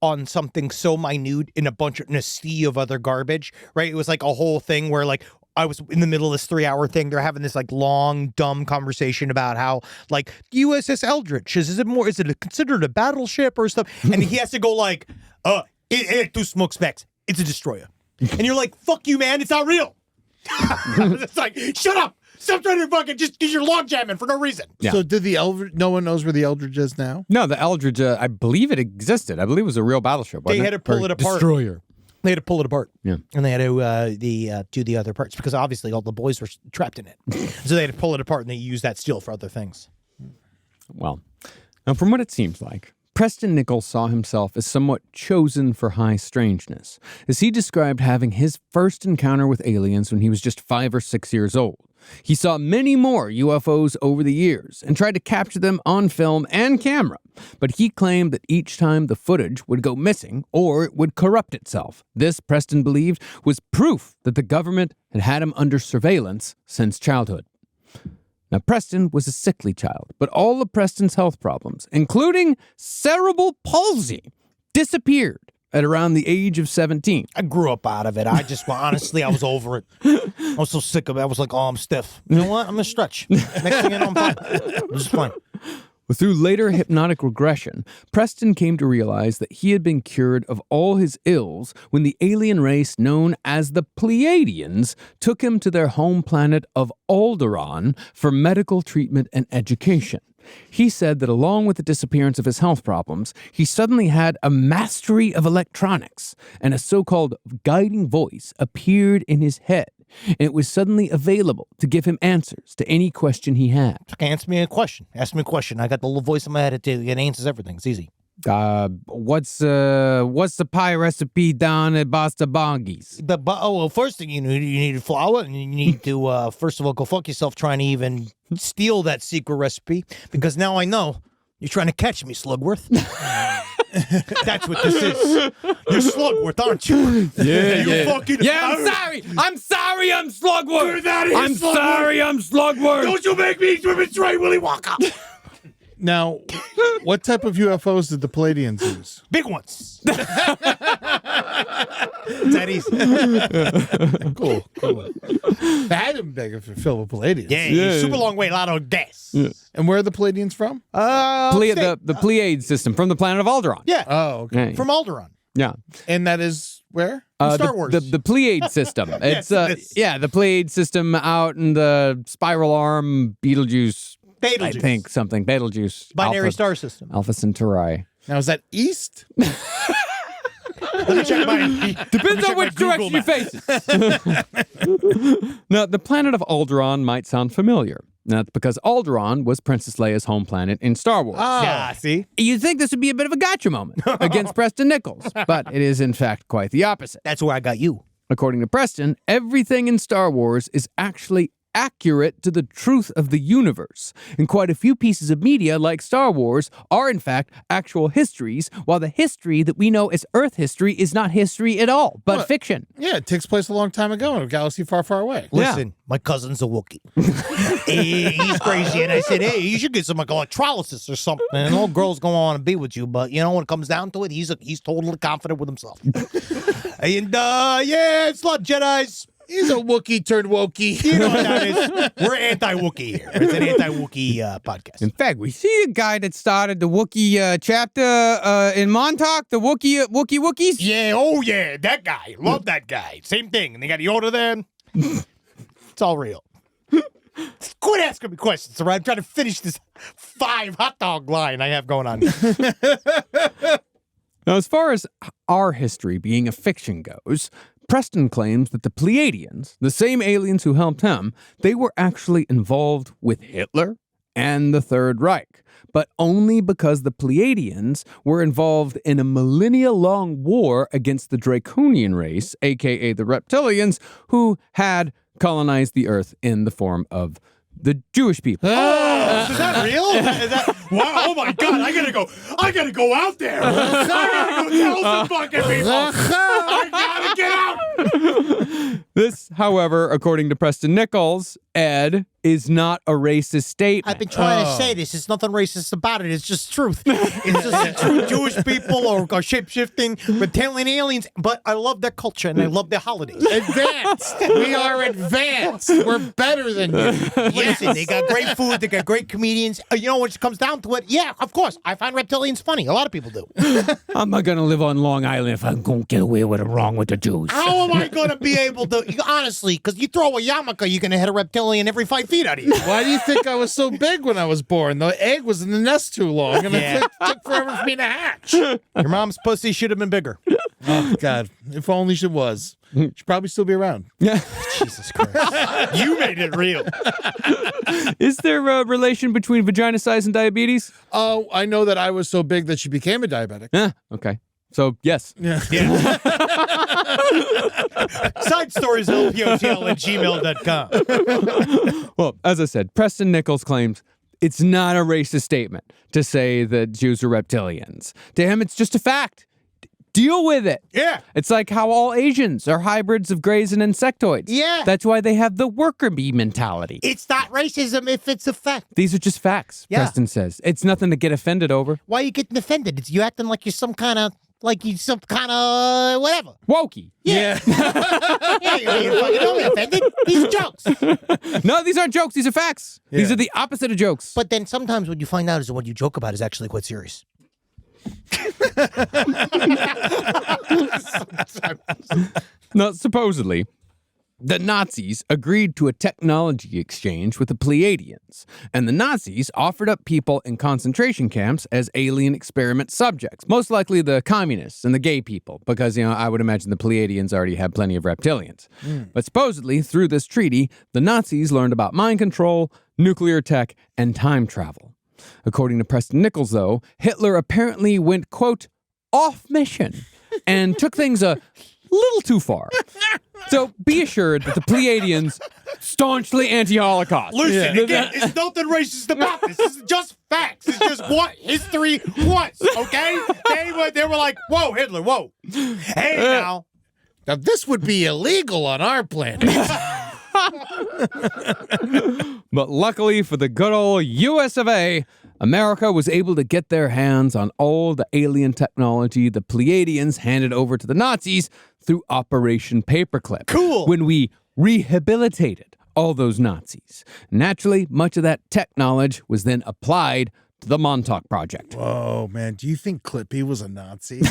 on something so minute in a sea of other garbage, right? It was like a whole thing where like I was in the middle of this 3-hour thing. They're having this like long, dumb conversation about how like USS Eldridge, is it considered a battleship or stuff? And he has to go like, it two smoke specs. It's a destroyer. And you're like, fuck you, man. It's not real. It's like, shut up. Stop trying to fucking just because you're log jamming for no reason. Yeah. So did the Eldridge, no one knows where the Eldridge is now? No, the Eldridge, I believe it existed. I believe it was a real battleship. They had to pull it apart. Destroyer. They had to pull it apart. Yeah. And they had to do the other parts because obviously all the boys were trapped in it. So they had to pull it apart and they used that steel for other things. Well, now from what it seems like, Preston Nichols saw himself as somewhat chosen for high strangeness, as he described having his first encounter with aliens when he was just 5 or 6 years old. He saw many more UFOs over the years and tried to capture them on film and camera, but he claimed that each time the footage would go missing or it would corrupt itself. This, Preston believed, was proof that the government had had him under surveillance since childhood. Now, Preston was a sickly child, but all of Preston's health problems, including cerebral palsy, disappeared at around the age of 17. I grew up out of it. Honestly, I was over it. I was so sick of it. I was like, oh, I'm stiff. You know what? I'm going to stretch. Next thing you know, I'm fine. I'm just fine. Through later hypnotic regression, Preston came to realize that he had been cured of all his ills when the alien race known as the Pleiadians took him to their home planet of Alderaan for medical treatment and education. He said that along with the disappearance of his health problems, he suddenly had a mastery of electronics, and a so-called guiding voice appeared in his head, and it was suddenly available to give him answers to any question he had. Ask me a question. Ask me a question. I got the little voice in my head. It answers everything. It's easy. What's the pie recipe down at Basta Bongi's? Well, first thing you need flour, and you need to first of all go fuck yourself trying to even steal that secret recipe, because now I know you're trying to catch me, Slugworth. That's what this is. You're Slugworth, aren't you? I'm sorry, I'm Slugworth. I'm sorry, I'm Slugworth. Don't you make me betray Willy Wonka. Now, what type of UFOs did the Pleiadians use? Big ones. That easy. Cool. They had them big if you're filled with Pleiadians. Yeah, super long way, a lot of gas. Yeah. And where are the Pleiadians from? The Pleiades system from the planet of Alderaan. Yeah. Oh, okay. Yeah. From Alderaan. Yeah. And that is where? Star Wars. The Pleiade system. It's Yes, the Pleiade system out in the spiral arm Betelgeuse. I think something. Betelgeuse. Binary Alpha, star system. Alpha Centauri. Now, is that east? Let me check my... Depends on which direction you face it. Now, the planet of Alderaan might sound familiar. That's because Alderaan was Princess Leia's home planet in Star Wars. Yeah, see? You'd think this would be a bit of a gotcha moment against Preston Nichols, but it is in fact quite the opposite. That's where I got you. According to Preston, everything in Star Wars is actually accurate to the truth of the universe, and quite a few pieces of media like Star Wars are in fact actual histories, while the history that we know as Earth history is not history at all, but fiction. Yeah, it takes place a long time ago in a galaxy far, far away. Listen, my cousin's a Wookiee. He's crazy, and I said, hey, you should get some like electrolysis or something, and all girls gonna want to be with you, but you know, when it comes down to it, he's totally confident with himself. And it's not Jedis. He's a Wookiee turned Wokey. You know what that is? We're anti-Wookiee here. It's an anti-Wookiee podcast. In fact, we see a guy that started the Wookiee chapter in Montauk, the Wookiees. Yeah, oh yeah, that guy. Love that guy. Same thing. And they got Yoda there. It's all real. Quit asking me questions, all right? I'm trying to finish this 5 hot dog line I have going on here. Now, as far as our history being a fiction goes, Preston claims that the Pleiadians, the same aliens who helped him, they were actually involved with Hitler and the Third Reich, but only because the Pleiadians were involved in a millennia-long war against the Draconian race, aka the reptilians, who had colonized the Earth in the form of the Jewish people. Oh, is that real? Is that, wow, oh my God, I gotta go out there. I gotta go tell some fucking people. I gotta get out. This, however, according to Preston Nichols, Ed, is not a racist statement. I've been trying to say this. There's nothing racist about it. It's just truth. It's just true Jewish people or shape-shifting reptilian aliens. But I love their culture and I love their holidays. Advanced. We are advanced. We're better than you. Listen, they got great food. They got great comedians. You know, when it comes down to it, yeah, of course. I find reptilians funny. A lot of people do. I'm not going to live on Long Island if I'm going to get away with it wrong with the Jews. How am I going to be able to, honestly, because you throw a yarmulke, you're going to hit a reptilian every 5 feet out of you. Why do you think I was so big when I was born? The egg was in the nest too long, and it took forever for me to hatch. Your mom's pussy should have been bigger. Oh, God. If only she was. She'd probably still be around. Yeah. Jesus Christ. You made it real. Is there a relation between vagina size and diabetes? Oh, I know that I was so big that she became a diabetic. Okay. So, yes. Yeah. Side stories LPOTL@gmail.com. Well, as I said, Preston Nichols claims it's not a racist statement to say that Jews are reptilians. To him, it's just a fact. Deal with it. Yeah. It's like how all Asians are hybrids of greys and insectoids. Yeah. That's why they have the worker bee mentality. It's not racism if it's a fact. These are just facts, Yeah. Preston says. It's nothing to get offended over. Why are you getting offended? It's you acting like you're some kind of whatever. Wokey. Yeah. Yeah, you don't be offended. These are jokes. No, these aren't jokes. These are facts. These are the opposite of jokes. But then sometimes what you find out is what you joke about is actually quite serious. Now, supposedly, the Nazis agreed to a technology exchange with the Pleiadians, and the Nazis offered up people in concentration camps as alien experiment subjects, most likely the communists and the gay people, because, I would imagine the Pleiadians already had plenty of reptilians. But supposedly, through this treaty, the Nazis learned about mind control, nuclear tech, and time travel. According to Preston Nichols, though, Hitler apparently went, quote, off mission and took things a little too far. So be assured that the Pleiadians staunchly anti-Holocaust. Listen, again, it's nothing racist about this. This is just facts. It's just what history was, okay? They were like, whoa, Hitler, whoa. Hey, now. Now, this would be illegal on our planet. But luckily for the good old US of A, America was able to get their hands on all the alien technology the Pleiadians handed over to the Nazis through Operation Paperclip. Cool. When we rehabilitated all those Nazis. Naturally, much of that tech knowledge was then applied to the Montauk Project. Oh, man. Do you think Clippy was a Nazi?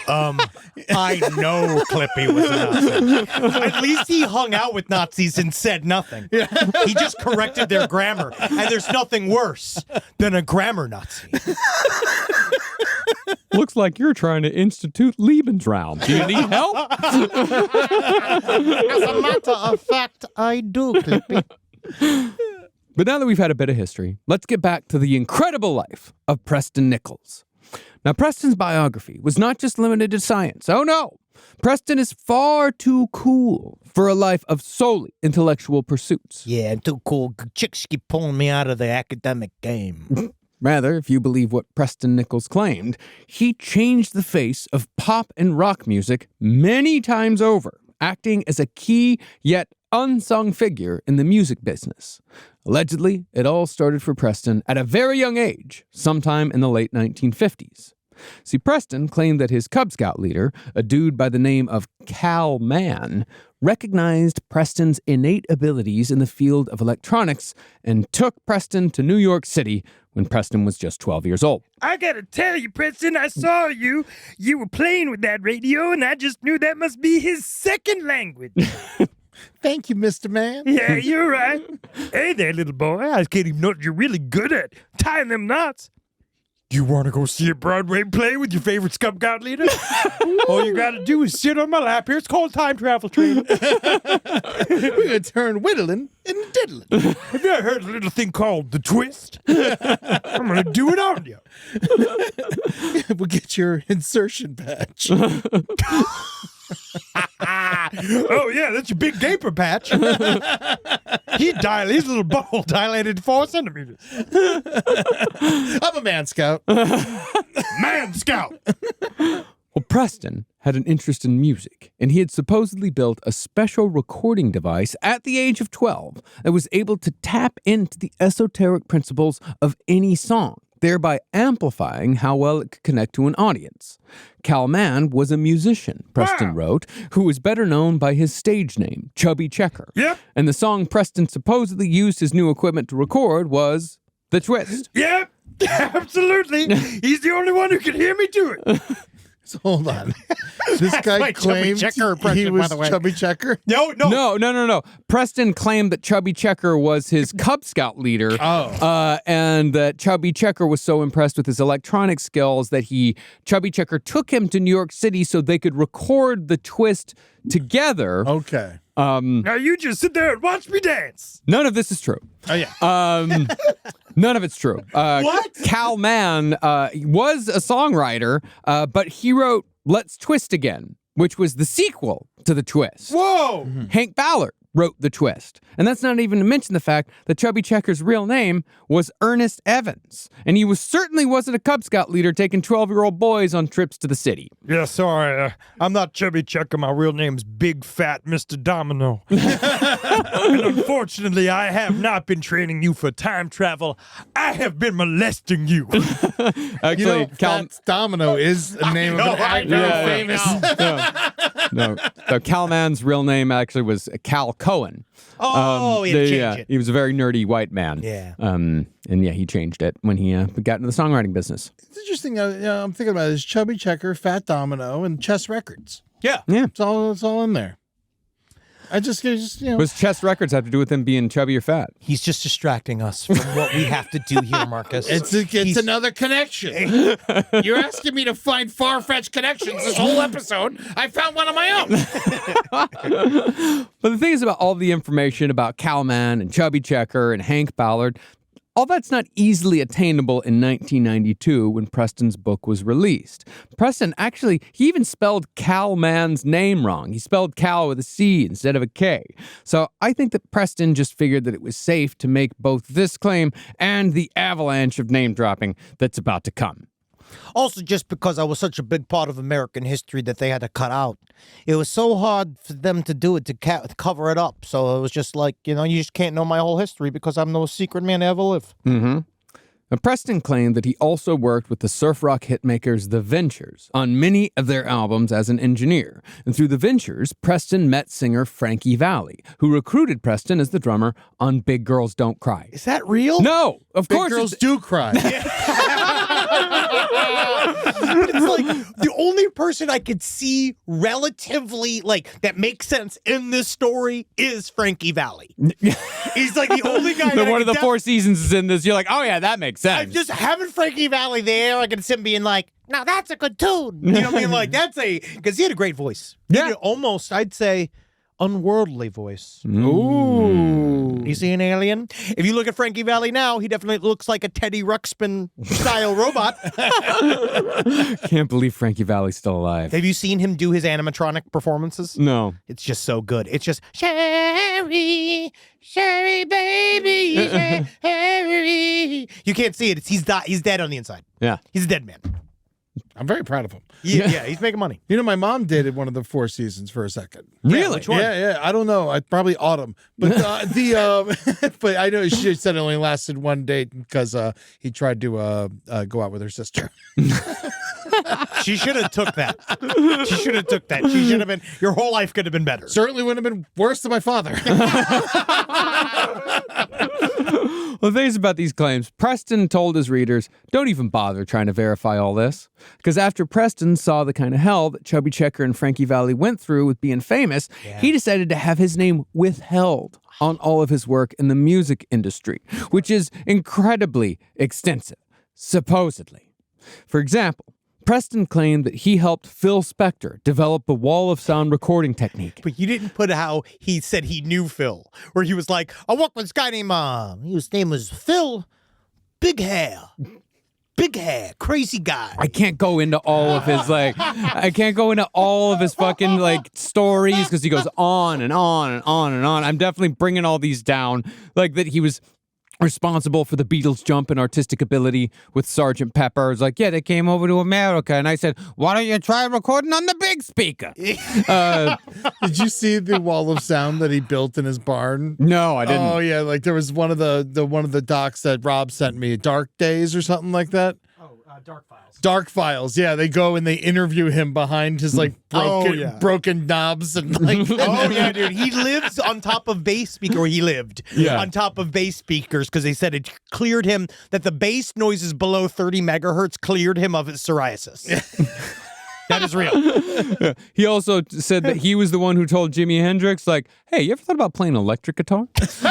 I know Clippy was a Nazi. At least he hung out with Nazis and said nothing. He just corrected their grammar. And there's nothing worse than a grammar Nazi. Looks like you're trying to institute Lebensraum. Do you need help? As a matter of fact, I do, Clippy. But now that we've had a bit of history, let's get back to the incredible life of Preston Nichols. Now, Preston's biography was not just limited to science. Oh, no. Preston is far too cool for a life of solely intellectual pursuits. Yeah, I'm too cool. Chicks keep pulling me out of the academic game. Rather, if you believe what Preston Nichols claimed, he changed the face of pop and rock music many times over, acting as a key yet unsung figure in the music business. Allegedly, it all started for Preston at a very young age, sometime in the late 1950s. See, Preston claimed that his Cub Scout leader, a dude by the name of Cal Mann, recognized Preston's innate abilities in the field of electronics and took Preston to New York City when Preston was just 12 years old. I gotta tell you, Preston, I saw you. You were playing with that radio, and I just knew that must be his second language. Thank you, Mr. Man. Yeah, you're right. Hey there, little boy. I can't even know what you're really good at. Tying them knots. You want to go see a Broadway play with your favorite Scum God leader? All you got to do is sit on my lap here. It's called Time Travel Train. We're going to turn whittling into diddling. Have you ever heard of a little thing called the twist? I'm going to do it on you. We'll get your insertion patch. Oh, yeah, that's your big gaper patch. His little butthole dilated 4 centimeters. I'm a man scout. Man Scout. Well, Preston had an interest in music, and he had supposedly built a special recording device at the age of 12 that was able to tap into the esoteric principles of any song, thereby amplifying how well it could connect to an audience. Cal Mann was a musician, Preston wrote, who was better known by his stage name, Chubby Checker. Yep. And the song Preston supposedly used his new equipment to record was The Twist. Yep. Absolutely. He's the only one who can hear me do it. So hold on. This guy my Chubby claimed Checker impression, he by was the way. Chubby Checker. No. Preston claimed that Chubby Checker was his Cub Scout leader. And that Chubby Checker was so impressed with his electronic skills that Chubby Checker took him to New York City so they could record The Twist together. Okay. Now you just sit there and watch me dance. None of this is true. Oh, yeah. None of it's true. What? Cal Mann was a songwriter, but he wrote Let's Twist Again, which was the sequel to The Twist. Whoa. Hank Ballard wrote The Twist. And that's not even to mention the fact that Chubby Checker's real name was Ernest Evans. And he certainly wasn't a Cub Scout leader taking 12-year-old boys on trips to the city. Yeah, sorry. I'm not Chubby Checker. My real name's Big Fat Mr. Domino. And unfortunately, I have not been training you for time travel. I have been molesting you. Actually, You know, Fats Domino is the name of an actor famous. No. So Cal Mann's real name actually was Cal Cohen. He had to change it. He was a very nerdy white man. Yeah. And he changed it when he got into the songwriting business. It's interesting. I'm thinking about it. Is Chubby Checker, Fat Domino, and Chess Records. Yeah. It's all in there. I just What's Chess Records have to do with him being chubby or fat? He's just distracting us from what we have to do here, Marcus. It's another connection. You're asking me to find far-fetched connections this whole episode. I found one on my own. But the thing is about all the information about Cal Mann and Chubby Checker and Hank Ballard, all that's not easily attainable in 1992 when Preston's book was released. Preston he even spelled Cal Mann's name wrong. He spelled Cal with a C instead of a K. So I think that Preston just figured that it was safe to make both this claim and the avalanche of name dropping that's about to come. Also, just because I was such a big part of American history that they had to cut out. It was so hard for them to do it, to cover it up. So it was just like, you just can't know my whole history because I'm the most secret man to ever live. Mm-hmm. Now, Preston claimed that he also worked with the surf rock hitmakers The Ventures on many of their albums as an engineer. And through The Ventures, Preston met singer Frankie Valli, who recruited Preston as the drummer on Big Girls Don't Cry. Is that real? No, of Big course girls do cry. It's like the only person I could see relatively that makes sense in this story is Frankie Valli. He's like the only guy. One of the Four Seasons is in this. You're like, oh yeah, that makes sense. I'm just having Frankie Valli there. I can see him being like, "Now that's a good tune." You know what I mean? Like because he had a great voice. He had almost, I'd say, unworldly voice. Ooh. You see an alien? If you look at Frankie Valli now, he definitely looks like a Teddy Ruxpin style robot. Can't believe Frankie Valli's still alive. Have you seen him do his animatronic performances? No. It's just so good. It's just Sherry, Sherry, baby, Sherry. You can't see it. He's dead on the inside. Yeah. He's a dead man. I'm very proud of him. Yeah, he's making money. My mom dated one of the Four Seasons for a second. Really? Which one? Yeah. I don't know. Probably Autumn. But but I know she said it only lasted one date because he tried to go out with her sister. She should have took that. She should have took that. She should have been. Your whole life could have been better. Certainly wouldn't have been worse than my father. Well, the things about these claims, Preston told his readers, don't even bother trying to verify all this. Because after Preston saw the kind of hell that Chubby Checker and Frankie Valli went through with being famous, he decided to have his name withheld on all of his work in the music industry, which is incredibly extensive, supposedly. For example, Preston claimed that he helped Phil Spector develop the wall of sound recording technique. But you didn't put how he said he knew Phil, where he was like, I work with this guy named, his name was Phil, big hair, crazy guy. I can't go into all of his fucking stories because he goes on and on and on and on. I'm definitely bringing all these down, like that he was responsible for the Beatles' jump in artistic ability with Sgt. Pepper. It's like, yeah, they came over to America, and I said, why don't you try recording on the big speaker? Did you see the wall of sound that he built in his barn? No, I didn't. Oh yeah, like there was one of the docs that Rob sent me, Dark Days or something like that. Dark Files. Dark Files, yeah. They go and they interview him behind his broken knobs and like. Oh yeah, dude. He lives on top of bass speaker. Or he lived on top of bass speakers because they said it cleared him that the bass noises below 30 megahertz cleared him of his psoriasis. That is real. He also said that he was the one who told Jimi Hendrix, like, hey, you ever thought about playing electric guitar? This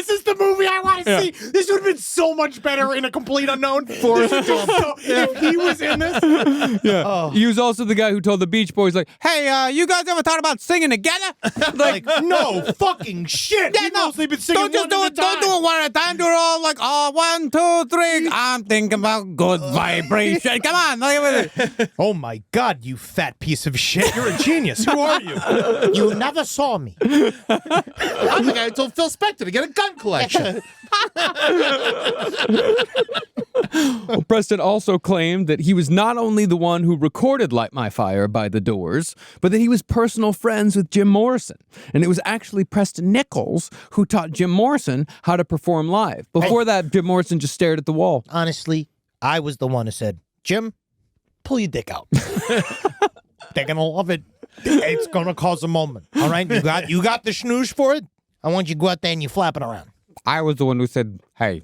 is the movie I want to see. This would have been so much better in A Complete Unknown. If he was in this. Yeah. Oh. He was also the guy who told the Beach Boys, like, hey, you guys ever thought about singing together? Like, no fucking shit. Yeah, no. Mostly been singing Don't do it one at a time. Do it all like, 1, 2, 3. I'm thinking about good vibration. Come on. Look at it. Oh my God, you fat piece of shit. You're a genius. Who are you? You never saw me. I'm the guy who told Phil Spector to get a gun collection. Well, Preston also claimed that he was not only the one who recorded Light My Fire by The Doors, but that he was personal friends with Jim Morrison. And it was actually Preston Nichols who taught Jim Morrison how to perform live. Before that, Jim Morrison just stared at the wall. Honestly, I was the one who said, Jim, pull your dick out. They're gonna love it. It's gonna cause a moment. All right, you got the snooze for it. I want you to go out there and you flap it around. I was the one who said, hey,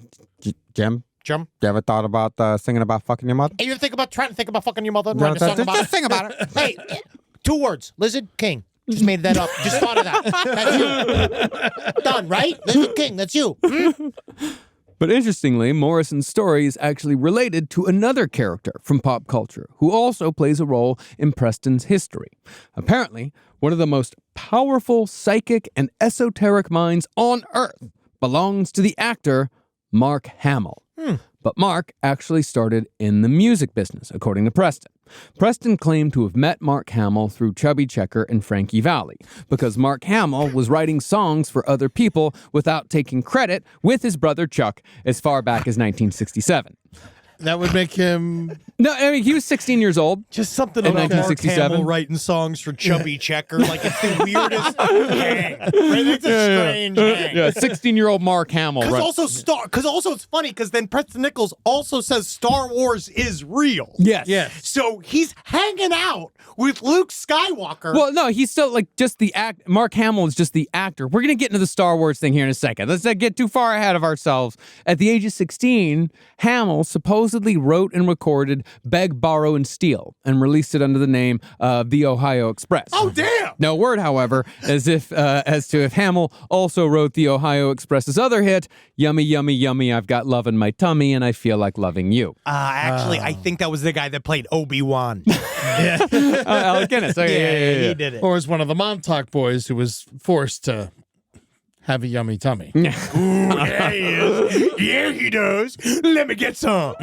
Jim, you ever thought about singing about fucking your mother? Hey, you ever trying to think about fucking your mother? Just sing about it. Hey, 2 words. Lizard King. Just made that up. Just thought of that. That's you. Done, right? Lizard King, that's you. But interestingly, Morrison's story is actually related to another character from pop culture who also plays a role in Preston's history. Apparently, one of the most powerful psychic and esoteric minds on Earth belongs to the actor Mark Hamill. But Mark actually started in the music business, according to Preston. Preston claimed to have met Mark Hamill through Chubby Checker and Frankie Valli, because Mark Hamill was writing songs for other people without taking credit with his brother Chuck as far back as 1967. That would make him... No, I mean, he was 16 years old. Just something in about Mark 1967. Hamill writing songs for Chubby Checker. Like, it's the weirdest gang. Right? It's a strange gang. Yeah, 16-year-old Mark Hamill. Because also it's funny, because then Preston Nichols also says Star Wars is real. Yes. So he's hanging out with Luke Skywalker. Well, no, he's still just the act. Mark Hamill is just the actor. We're going to get into the Star Wars thing here in a second. Let's not get too far ahead of ourselves. At the age of 16, Hamill supposedly wrote and recorded Beg, Borrow, and Steal and released it under the name of The Ohio Express. Oh, damn! No word, however, as to if Hamill also wrote The Ohio Express's other hit, Yummy, Yummy, Yummy, I've Got Love in My Tummy and I Feel Like Loving You. Actually, I think that was the guy that played Obi-Wan. Alec Guinness. Yeah, he did it. Or as one of the Montauk boys who was forced to have a yummy tummy. Ooh, yeah, he is. Yeah, he does. Let me get some.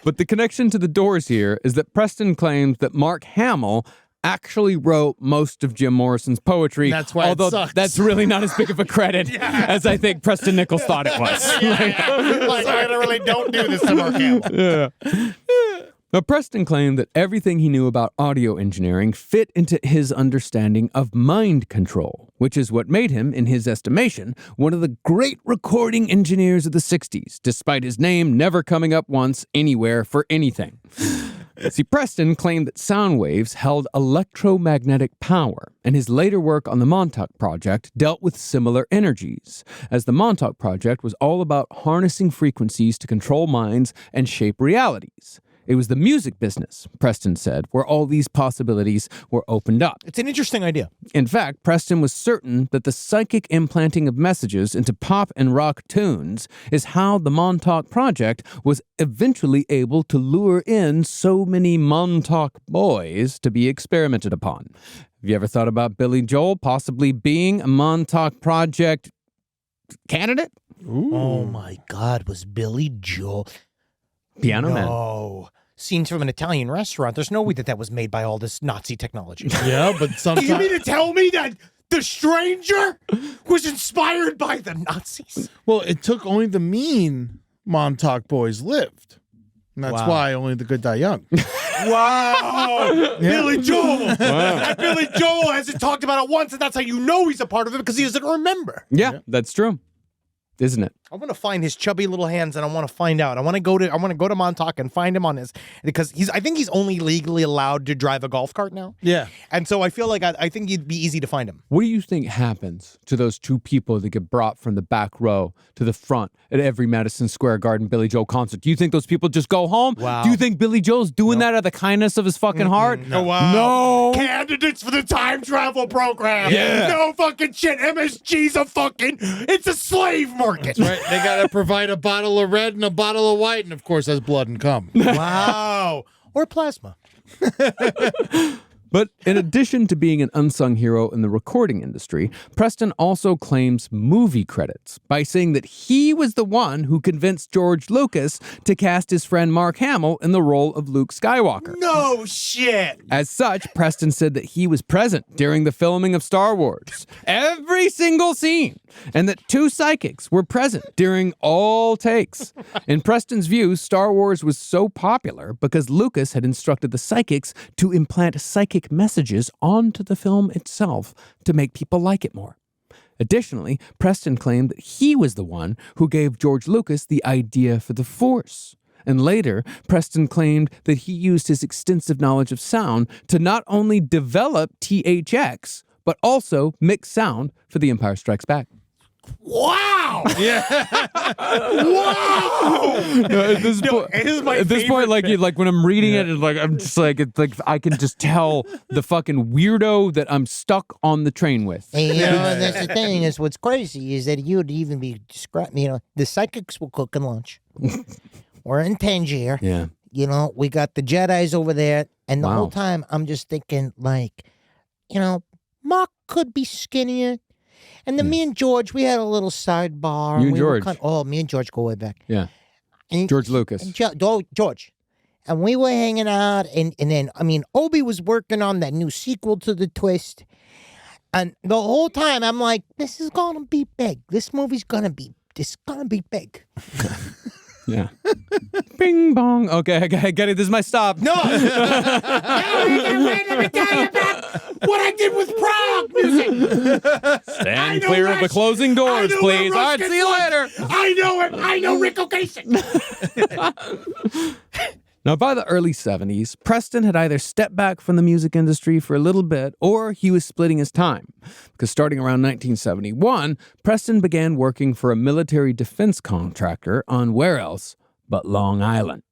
But the connection to the Doors here is that Preston claims that Mark Hamill actually wrote most of Jim Morrison's poetry. That's why although it sucks. That's really not as big of a credit as I think Preston Nichols thought it was. Like, I really don't do this to Mark Hamill. Yeah. Now, Preston claimed that everything he knew about audio engineering fit into his understanding of mind control, which is what made him, in his estimation, one of the great recording engineers of the 60s, despite his name never coming up once anywhere for anything. See, Preston claimed that sound waves held electromagnetic power, and his later work on the Montauk Project dealt with similar energies, as the Montauk Project was all about harnessing frequencies to control minds and shape realities. It was the music business, Preston said, where all these possibilities were opened up. It's an interesting idea. In fact, Preston was certain that the psychic implanting of messages into pop and rock tunes is how the Montauk Project was eventually able to lure in so many Montauk boys to be experimented upon. Have you ever thought about Billy Joel possibly being a Montauk Project candidate? Oh my God, was Billy Joel Piano Man. No. Scenes from an Italian restaurant. There's no way that was made by all this Nazi technology. Yeah, but Do sometimes. you mean to tell me that The Stranger was inspired by the Nazis? Well, it took only the mean Montauk boys lived. And that's Wow. why only the good die young. Wow. Billy Joel. And Billy Joel hasn't talked about it once, and that's how you know he's a part of it, because he doesn't remember. Yeah, that's true. Isn't it? I want to find his chubby little hands, and I want to find out. I want to go to Montauk and find him on his, because I think he's only legally allowed to drive a golf cart now. Yeah. And so I feel like I think it'd be easy to find him. What do you think happens to those two people that get brought from the back row to the front at every Madison Square Garden Billy Joel concert? Do you think those people just go home? Wow. Do you think Billy Joel's doing that out of the kindness of his fucking heart? Oh, wow. No. Candidates for the time travel program. Yeah. No fucking shit. MSG's it's a slave market. Right. They got to provide a bottle of red and a bottle of white, and of course, has blood and cum. Wow. Or plasma. But in addition to being an unsung hero in the recording industry, Preston also claims movie credits by saying that he was the one who convinced George Lucas to cast his friend Mark Hamill in the role of Luke Skywalker. No shit. As such, Preston said that he was present during the filming of Star Wars, every single scene, and that two psychics were present during all takes. In Preston's view, Star Wars was so popular because Lucas had instructed the psychics to implant psychic messages onto the film itself to make people like it more. Additionally, Preston claimed that he was the one who gave George Lucas the idea for the Force. And later, Preston claimed that he used his extensive knowledge of sound to not only develop THX, but also mix sound for The Empire Strikes Back. Wow. Yeah. Wow. At this point, like when I'm reading it, it's like it's like I can just tell the fucking weirdo that I'm stuck on the train with. And, you know, and that's the thing is what's crazy is that you'd even be describing, you know, the psychics were cooking lunch. We're in Tangier. Yeah. You know, we got the Jedis over there. And the Wow. whole time I'm just thinking, like, you know, Mark could be skinnier. And then me and George, we had a little sidebar. You and we were George. me and George go way back. Yeah. And George Lucas. and George. And we were hanging out, and then, I mean, Obi was working on that new sequel to The Twist. And the whole time, I'm like, this is going to be big. This movie's going to be big. Yeah. Bing bong. Okay, I get it. This is my stop. No. Let me tell you about what I did with Prague music. Stand clear of the closing doors, please. All right, see you later. I know him. I know Rick Ocasek. Now, by the early 70s, Preston had either stepped back from the music industry for a little bit, or he was splitting his time. Because starting around 1971, Preston began working for a military defense contractor on where else but Long Island.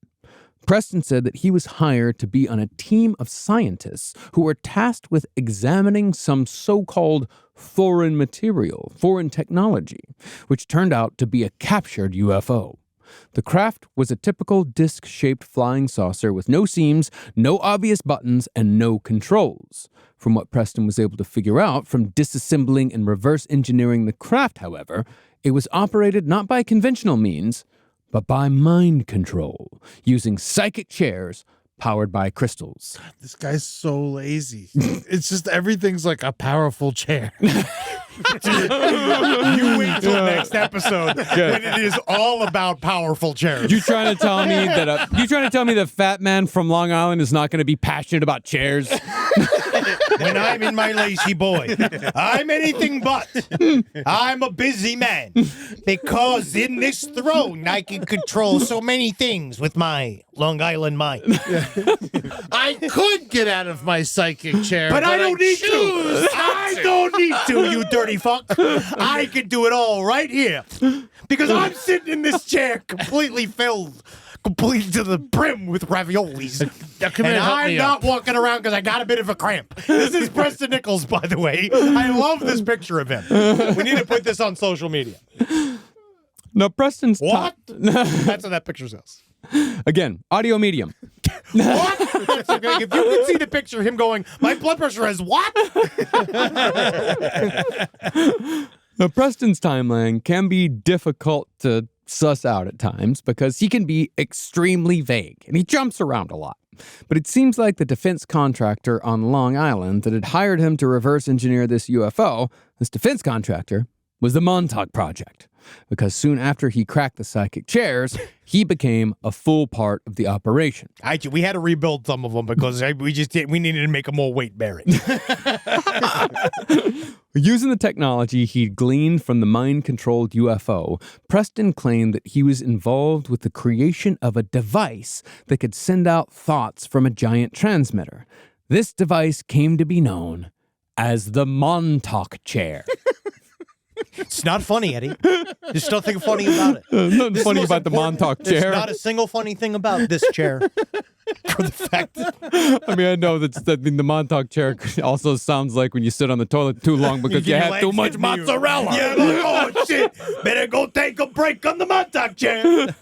Preston said that he was hired to be on a team of scientists who were tasked with examining some so-called foreign material, foreign technology, which turned out to be a captured UFO. The craft was a typical disc-shaped flying saucer with no seams, no obvious buttons, and no controls. From what Preston was able to figure out from disassembling and reverse engineering the craft, however, it was operated not by conventional means, but by mind control, using psychic chairs powered by crystals. This guy's so lazy. It's just everything's like a powerful chair. You wait till next episode when it is all about powerful chairs. You trying to tell me that Fat Man from Long Island is not going to be passionate about chairs? When I'm in my lazy boy, I'm anything but. I'm a busy man because in this throne I can control so many things with my Long Island mind. I could get out of my psychic chair, But I don't need to. choose I don't need to, you dirty fuck. I can do it all right here because I'm sitting in this chair completely filled completely to the brim with raviolis. Now, come here, And help I'm me not up. walking around because I got a bit of a cramp. This is Preston Nichols, by the way. I love this picture of him. We need to put this on social media. Now, Preston's What? That's what that picture says. Again, audio medium. What? That's okay. If you could see the picture of him going, my blood pressure has what? Now, Preston's timeline can be difficult to suss out at times because he can be extremely vague and he jumps around a lot. But it seems like the defense contractor on Long Island that had hired him to reverse engineer this UFO, this defense contractor, was the Montauk Project. Because soon after he cracked the psychic chairs, he became a full part of the operation. We had to rebuild some of them because we needed to make them more weight bearing. Using the technology he'd gleaned from the mind-controlled UFO, Preston claimed that he was involved with the creation of a device that could send out thoughts from a giant transmitter. This device came to be known as the Montauk chair. It's not funny, Eddie. There's nothing funny about it. Nothing This funny was about the important. Montauk There's chair. not a single funny thing about this chair. For the fact that I mean, I know the Montauk chair also sounds like when you sit on the toilet too long because you your have legs too much get weird. mozzarella. Yeah, like, oh shit, better go take a break on the Montauk chair.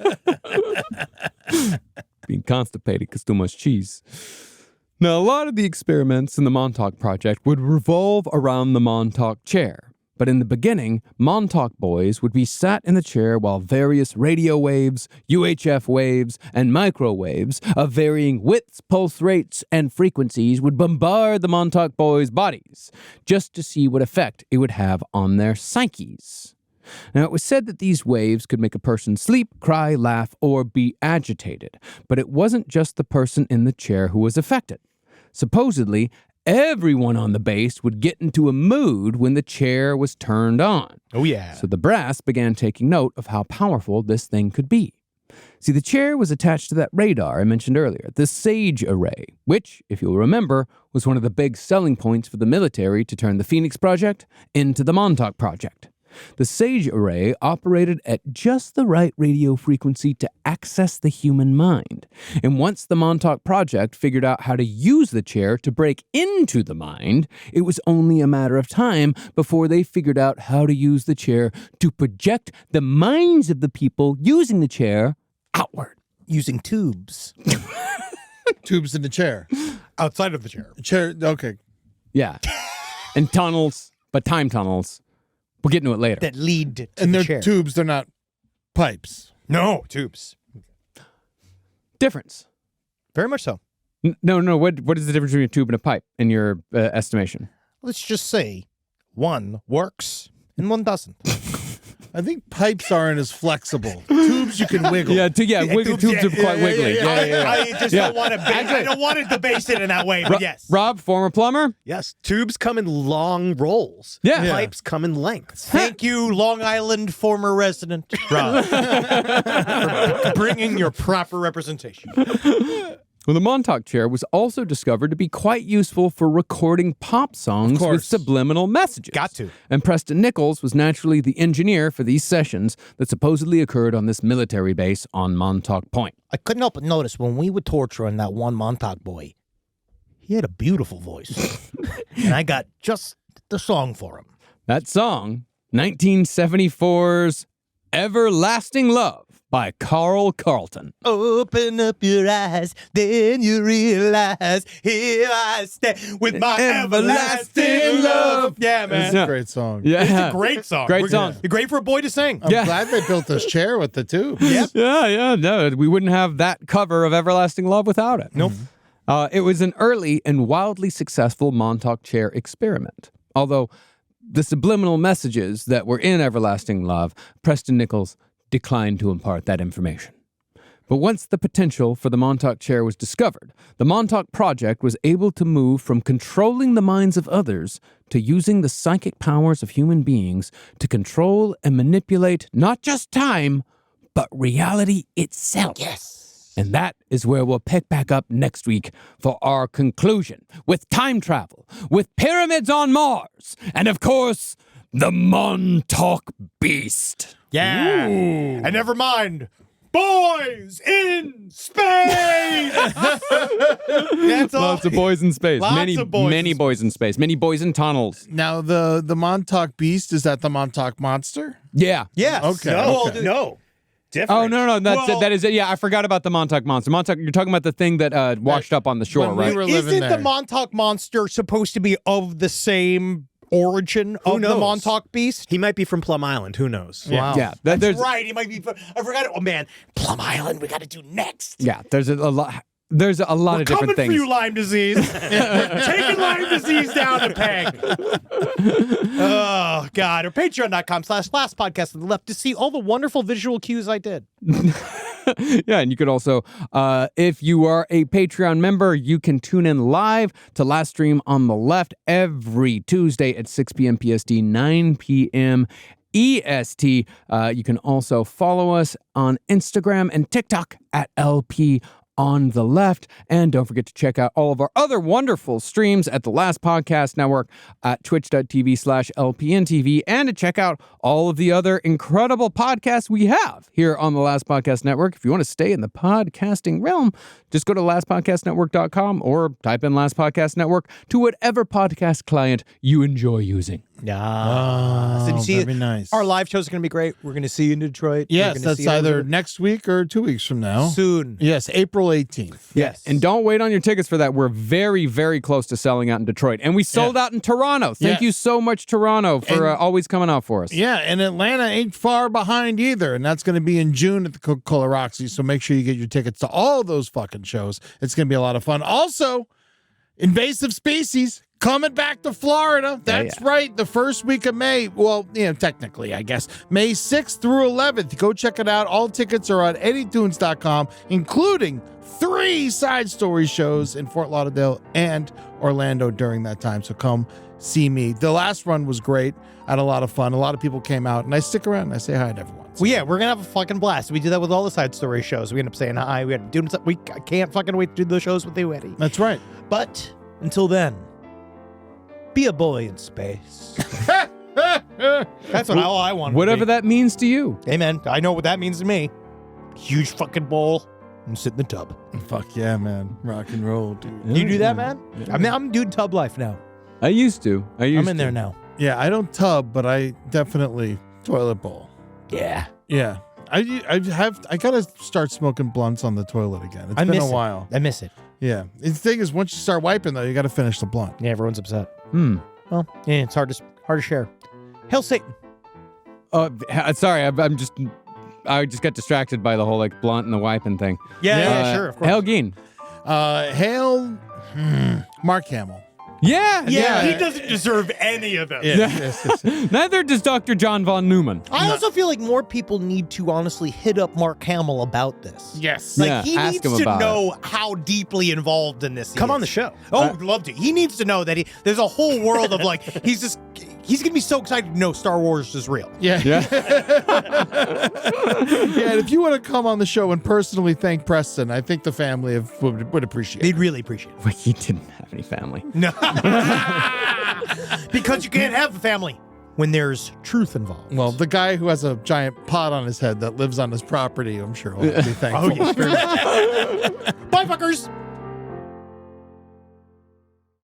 Being constipated because too much cheese. Now, a lot of the experiments in the Montauk Project would revolve around the Montauk chair. But in the beginning, Montauk boys would be sat in the chair while various radio waves, UHF waves, and microwaves of varying widths, pulse rates, and frequencies would bombard the Montauk boys' bodies, just to see what effect it would have on their psyches. Now, it was said that these waves could make a person sleep, cry, laugh, or be agitated, but it wasn't just the person in the chair who was affected. Supposedly, everyone on the base would get into a mood when the chair was turned on. Oh, yeah. So the brass began taking note of how powerful this thing could be. See, the chair was attached to that radar I mentioned earlier, the SAGE array, which, if you'll remember, was one of the big selling points for the military to turn the Phoenix Project into the Montauk Project. The SAGE array operated at just the right radio frequency to access the human mind. And once the Montauk Project figured out how to use the chair to break into the mind, it was only a matter of time before they figured out how to use the chair to project the minds of the people using the chair outward. Using tubes. Tubes in the chair. Outside of the chair. Chair. Okay. Yeah. And tunnels, but time tunnels. We'll get into it later. That lead to And the they're chair. tubes. They're not pipes. No, tubes. Difference. Very much so. No. What is the difference between a tube and a pipe in your estimation? Let's just say one works and one doesn't. I think pipes aren't as flexible. Tubes you can wiggle. Tubes are quite wiggly. Yeah. I just don't want to. I don't want to debase it in that way. But yes, Rob, former plumber. Yes, tubes come in long rolls. Yeah. Pipes come in lengths. Thank you, Long Island former resident Rob, for bringing your proper representation. Well, the Montauk chair was also discovered to be quite useful for recording pop songs with subliminal messages. Got to. And Preston Nichols was naturally the engineer for these sessions that supposedly occurred on this military base on Montauk Point. I couldn't help but notice when we were torturing that one Montauk boy, he had a beautiful voice. And I got just the song for him. That song, 1974's Everlasting Love by Carl Carlton. Open up your eyes, then you realize here I stand with my everlasting love. Yeah, man. It's a great song. Yeah. It's a great song. Great song. Great for a boy to sing. I'm glad they built this chair with the tubes. Yeah, no, we wouldn't have that cover of Everlasting Love without it. Nope. It was an early and wildly successful Montauk chair experiment. Although the subliminal messages that were in Everlasting Love, Preston Nichols declined to impart that information. But once the potential for the Montauk chair was discovered, the Montauk Project was able to move from controlling the minds of others to using the psychic powers of human beings to control and manipulate not just time, but reality itself. Yes. And that is where we'll pick back up next week for our conclusion with time travel, with pyramids on Mars, and of course, the Montauk Beast. Yeah. And never mind boys in space. That's all. Lots of boys in space. Lots many, of boys many in boys in space. Many boys in tunnels. Now the Montauk Beast, is that the Montauk Monster? Yeah. Yes. Okay. No, okay. no. Different. Oh, no. That's Well- that is it. Yeah, I forgot about the Montauk Monster. Montauk, you're talking about the thing that washed up on the shore, when we right? were living Isn't there. the Montauk Monster supposed to be of the same origin of the knows? Montauk Beast? He might be from Plum Island. Who knows? Wow. Yeah. That's right. He might be. I forgot it. Oh man, Plum Island. We got to do next. Yeah, there's a lot. There's a lot We're of different coming things. for you, Lyme disease. Taking Lyme disease down a peg. Oh, God. Or patreon.com/last podcast on the left to see all the wonderful visual cues I did. Yeah, and you could also, if you are a Patreon member, you can tune in live to Last Stream on the Left every Tuesday at 6 p.m. PST, 9 p.m. EST. You can also follow us on Instagram and TikTok at LP on the Left. And don't forget to check out all of our other wonderful streams at the Last Podcast Network at twitch.tv/LPNTV, and to check out all of the other incredible podcasts we have here on the Last Podcast Network. If you want to stay in the podcasting realm, just go to lastpodcastnetwork.com or type in Last Podcast Network to whatever podcast client you enjoy using. Yeah. Oh, very nice. Our live shows are going to be great. We're going to see you in Detroit. We're Yes, gonna that's see you either in next week or 2 weeks from now. soon. Yes, April 18th. Yes. And don't wait on your tickets for that. We're very, very close to selling out in Detroit. And we sold out in Toronto. Thank Yeah. you so much, Toronto, for always coming out for us. Yeah, and Atlanta ain't far behind either, and that's going to be in June at the Coca-Cola Roxy, so make sure you get your tickets to all those fucking shows. It's going to be a lot of fun. Also, invasive species coming back to Florida. That's right, the first week of May. Well, technically, I guess. May 6th through 11th. Go check it out. All tickets are on eddytunes.com, including 3 side story shows in Fort Lauderdale and Orlando during that time. So come see me. The last run was great. I had a lot of fun. A lot of people came out, and I stick around and I say hi to everyone. Well, yeah, we're going to have a fucking blast. We do that with all the side story shows. We end up saying hi. We end up doing something. I can't fucking wait to do the shows with you, Eddie. That's right. But until then, be a boy in space. That's what all I want. Whatever that means to you. Amen. I know what that means to me. Huge fucking bowl and sit in the tub. Fuck yeah, man. Rock and roll, dude. You do that, man? I'm doing tub life now. I used to. I'm in there now. Yeah, I don't tub, but I definitely toilet bowl. Yeah. Yeah. I gotta start smoking blunts on the toilet again. It's I been miss a while. I miss it. Yeah. The thing is, once you start wiping though, you gotta finish the blunt. Yeah, everyone's upset. Well, Yeah, it's hard to share. Hail Satan. sorry, I just got distracted by the whole blunt and the wiping thing. Yeah, sure, of course. Helgeen. Hail Mark Hamill. Yeah. He doesn't deserve any of it. Yes. Neither does Dr. John von Neumann. I also feel like more people need to honestly hit up Mark Hamill about this. Yes. Like, Yeah, he ask needs him to about know how deeply involved in this he Come is. on the show. Oh, would love to. He needs to know that there's a whole world of he's going to be so excited to know Star Wars is real. Yeah. Yeah. Yeah, and if you want to come on the show and personally thank Preston, I think the family would appreciate it. They'd really appreciate it. Well, he didn't have any family. No. Because you can't have a family when there's truth involved. Well, the guy who has a giant pot on his head that lives on his property, I'm sure will be thankful. Oh, yeah. Bye, fuckers.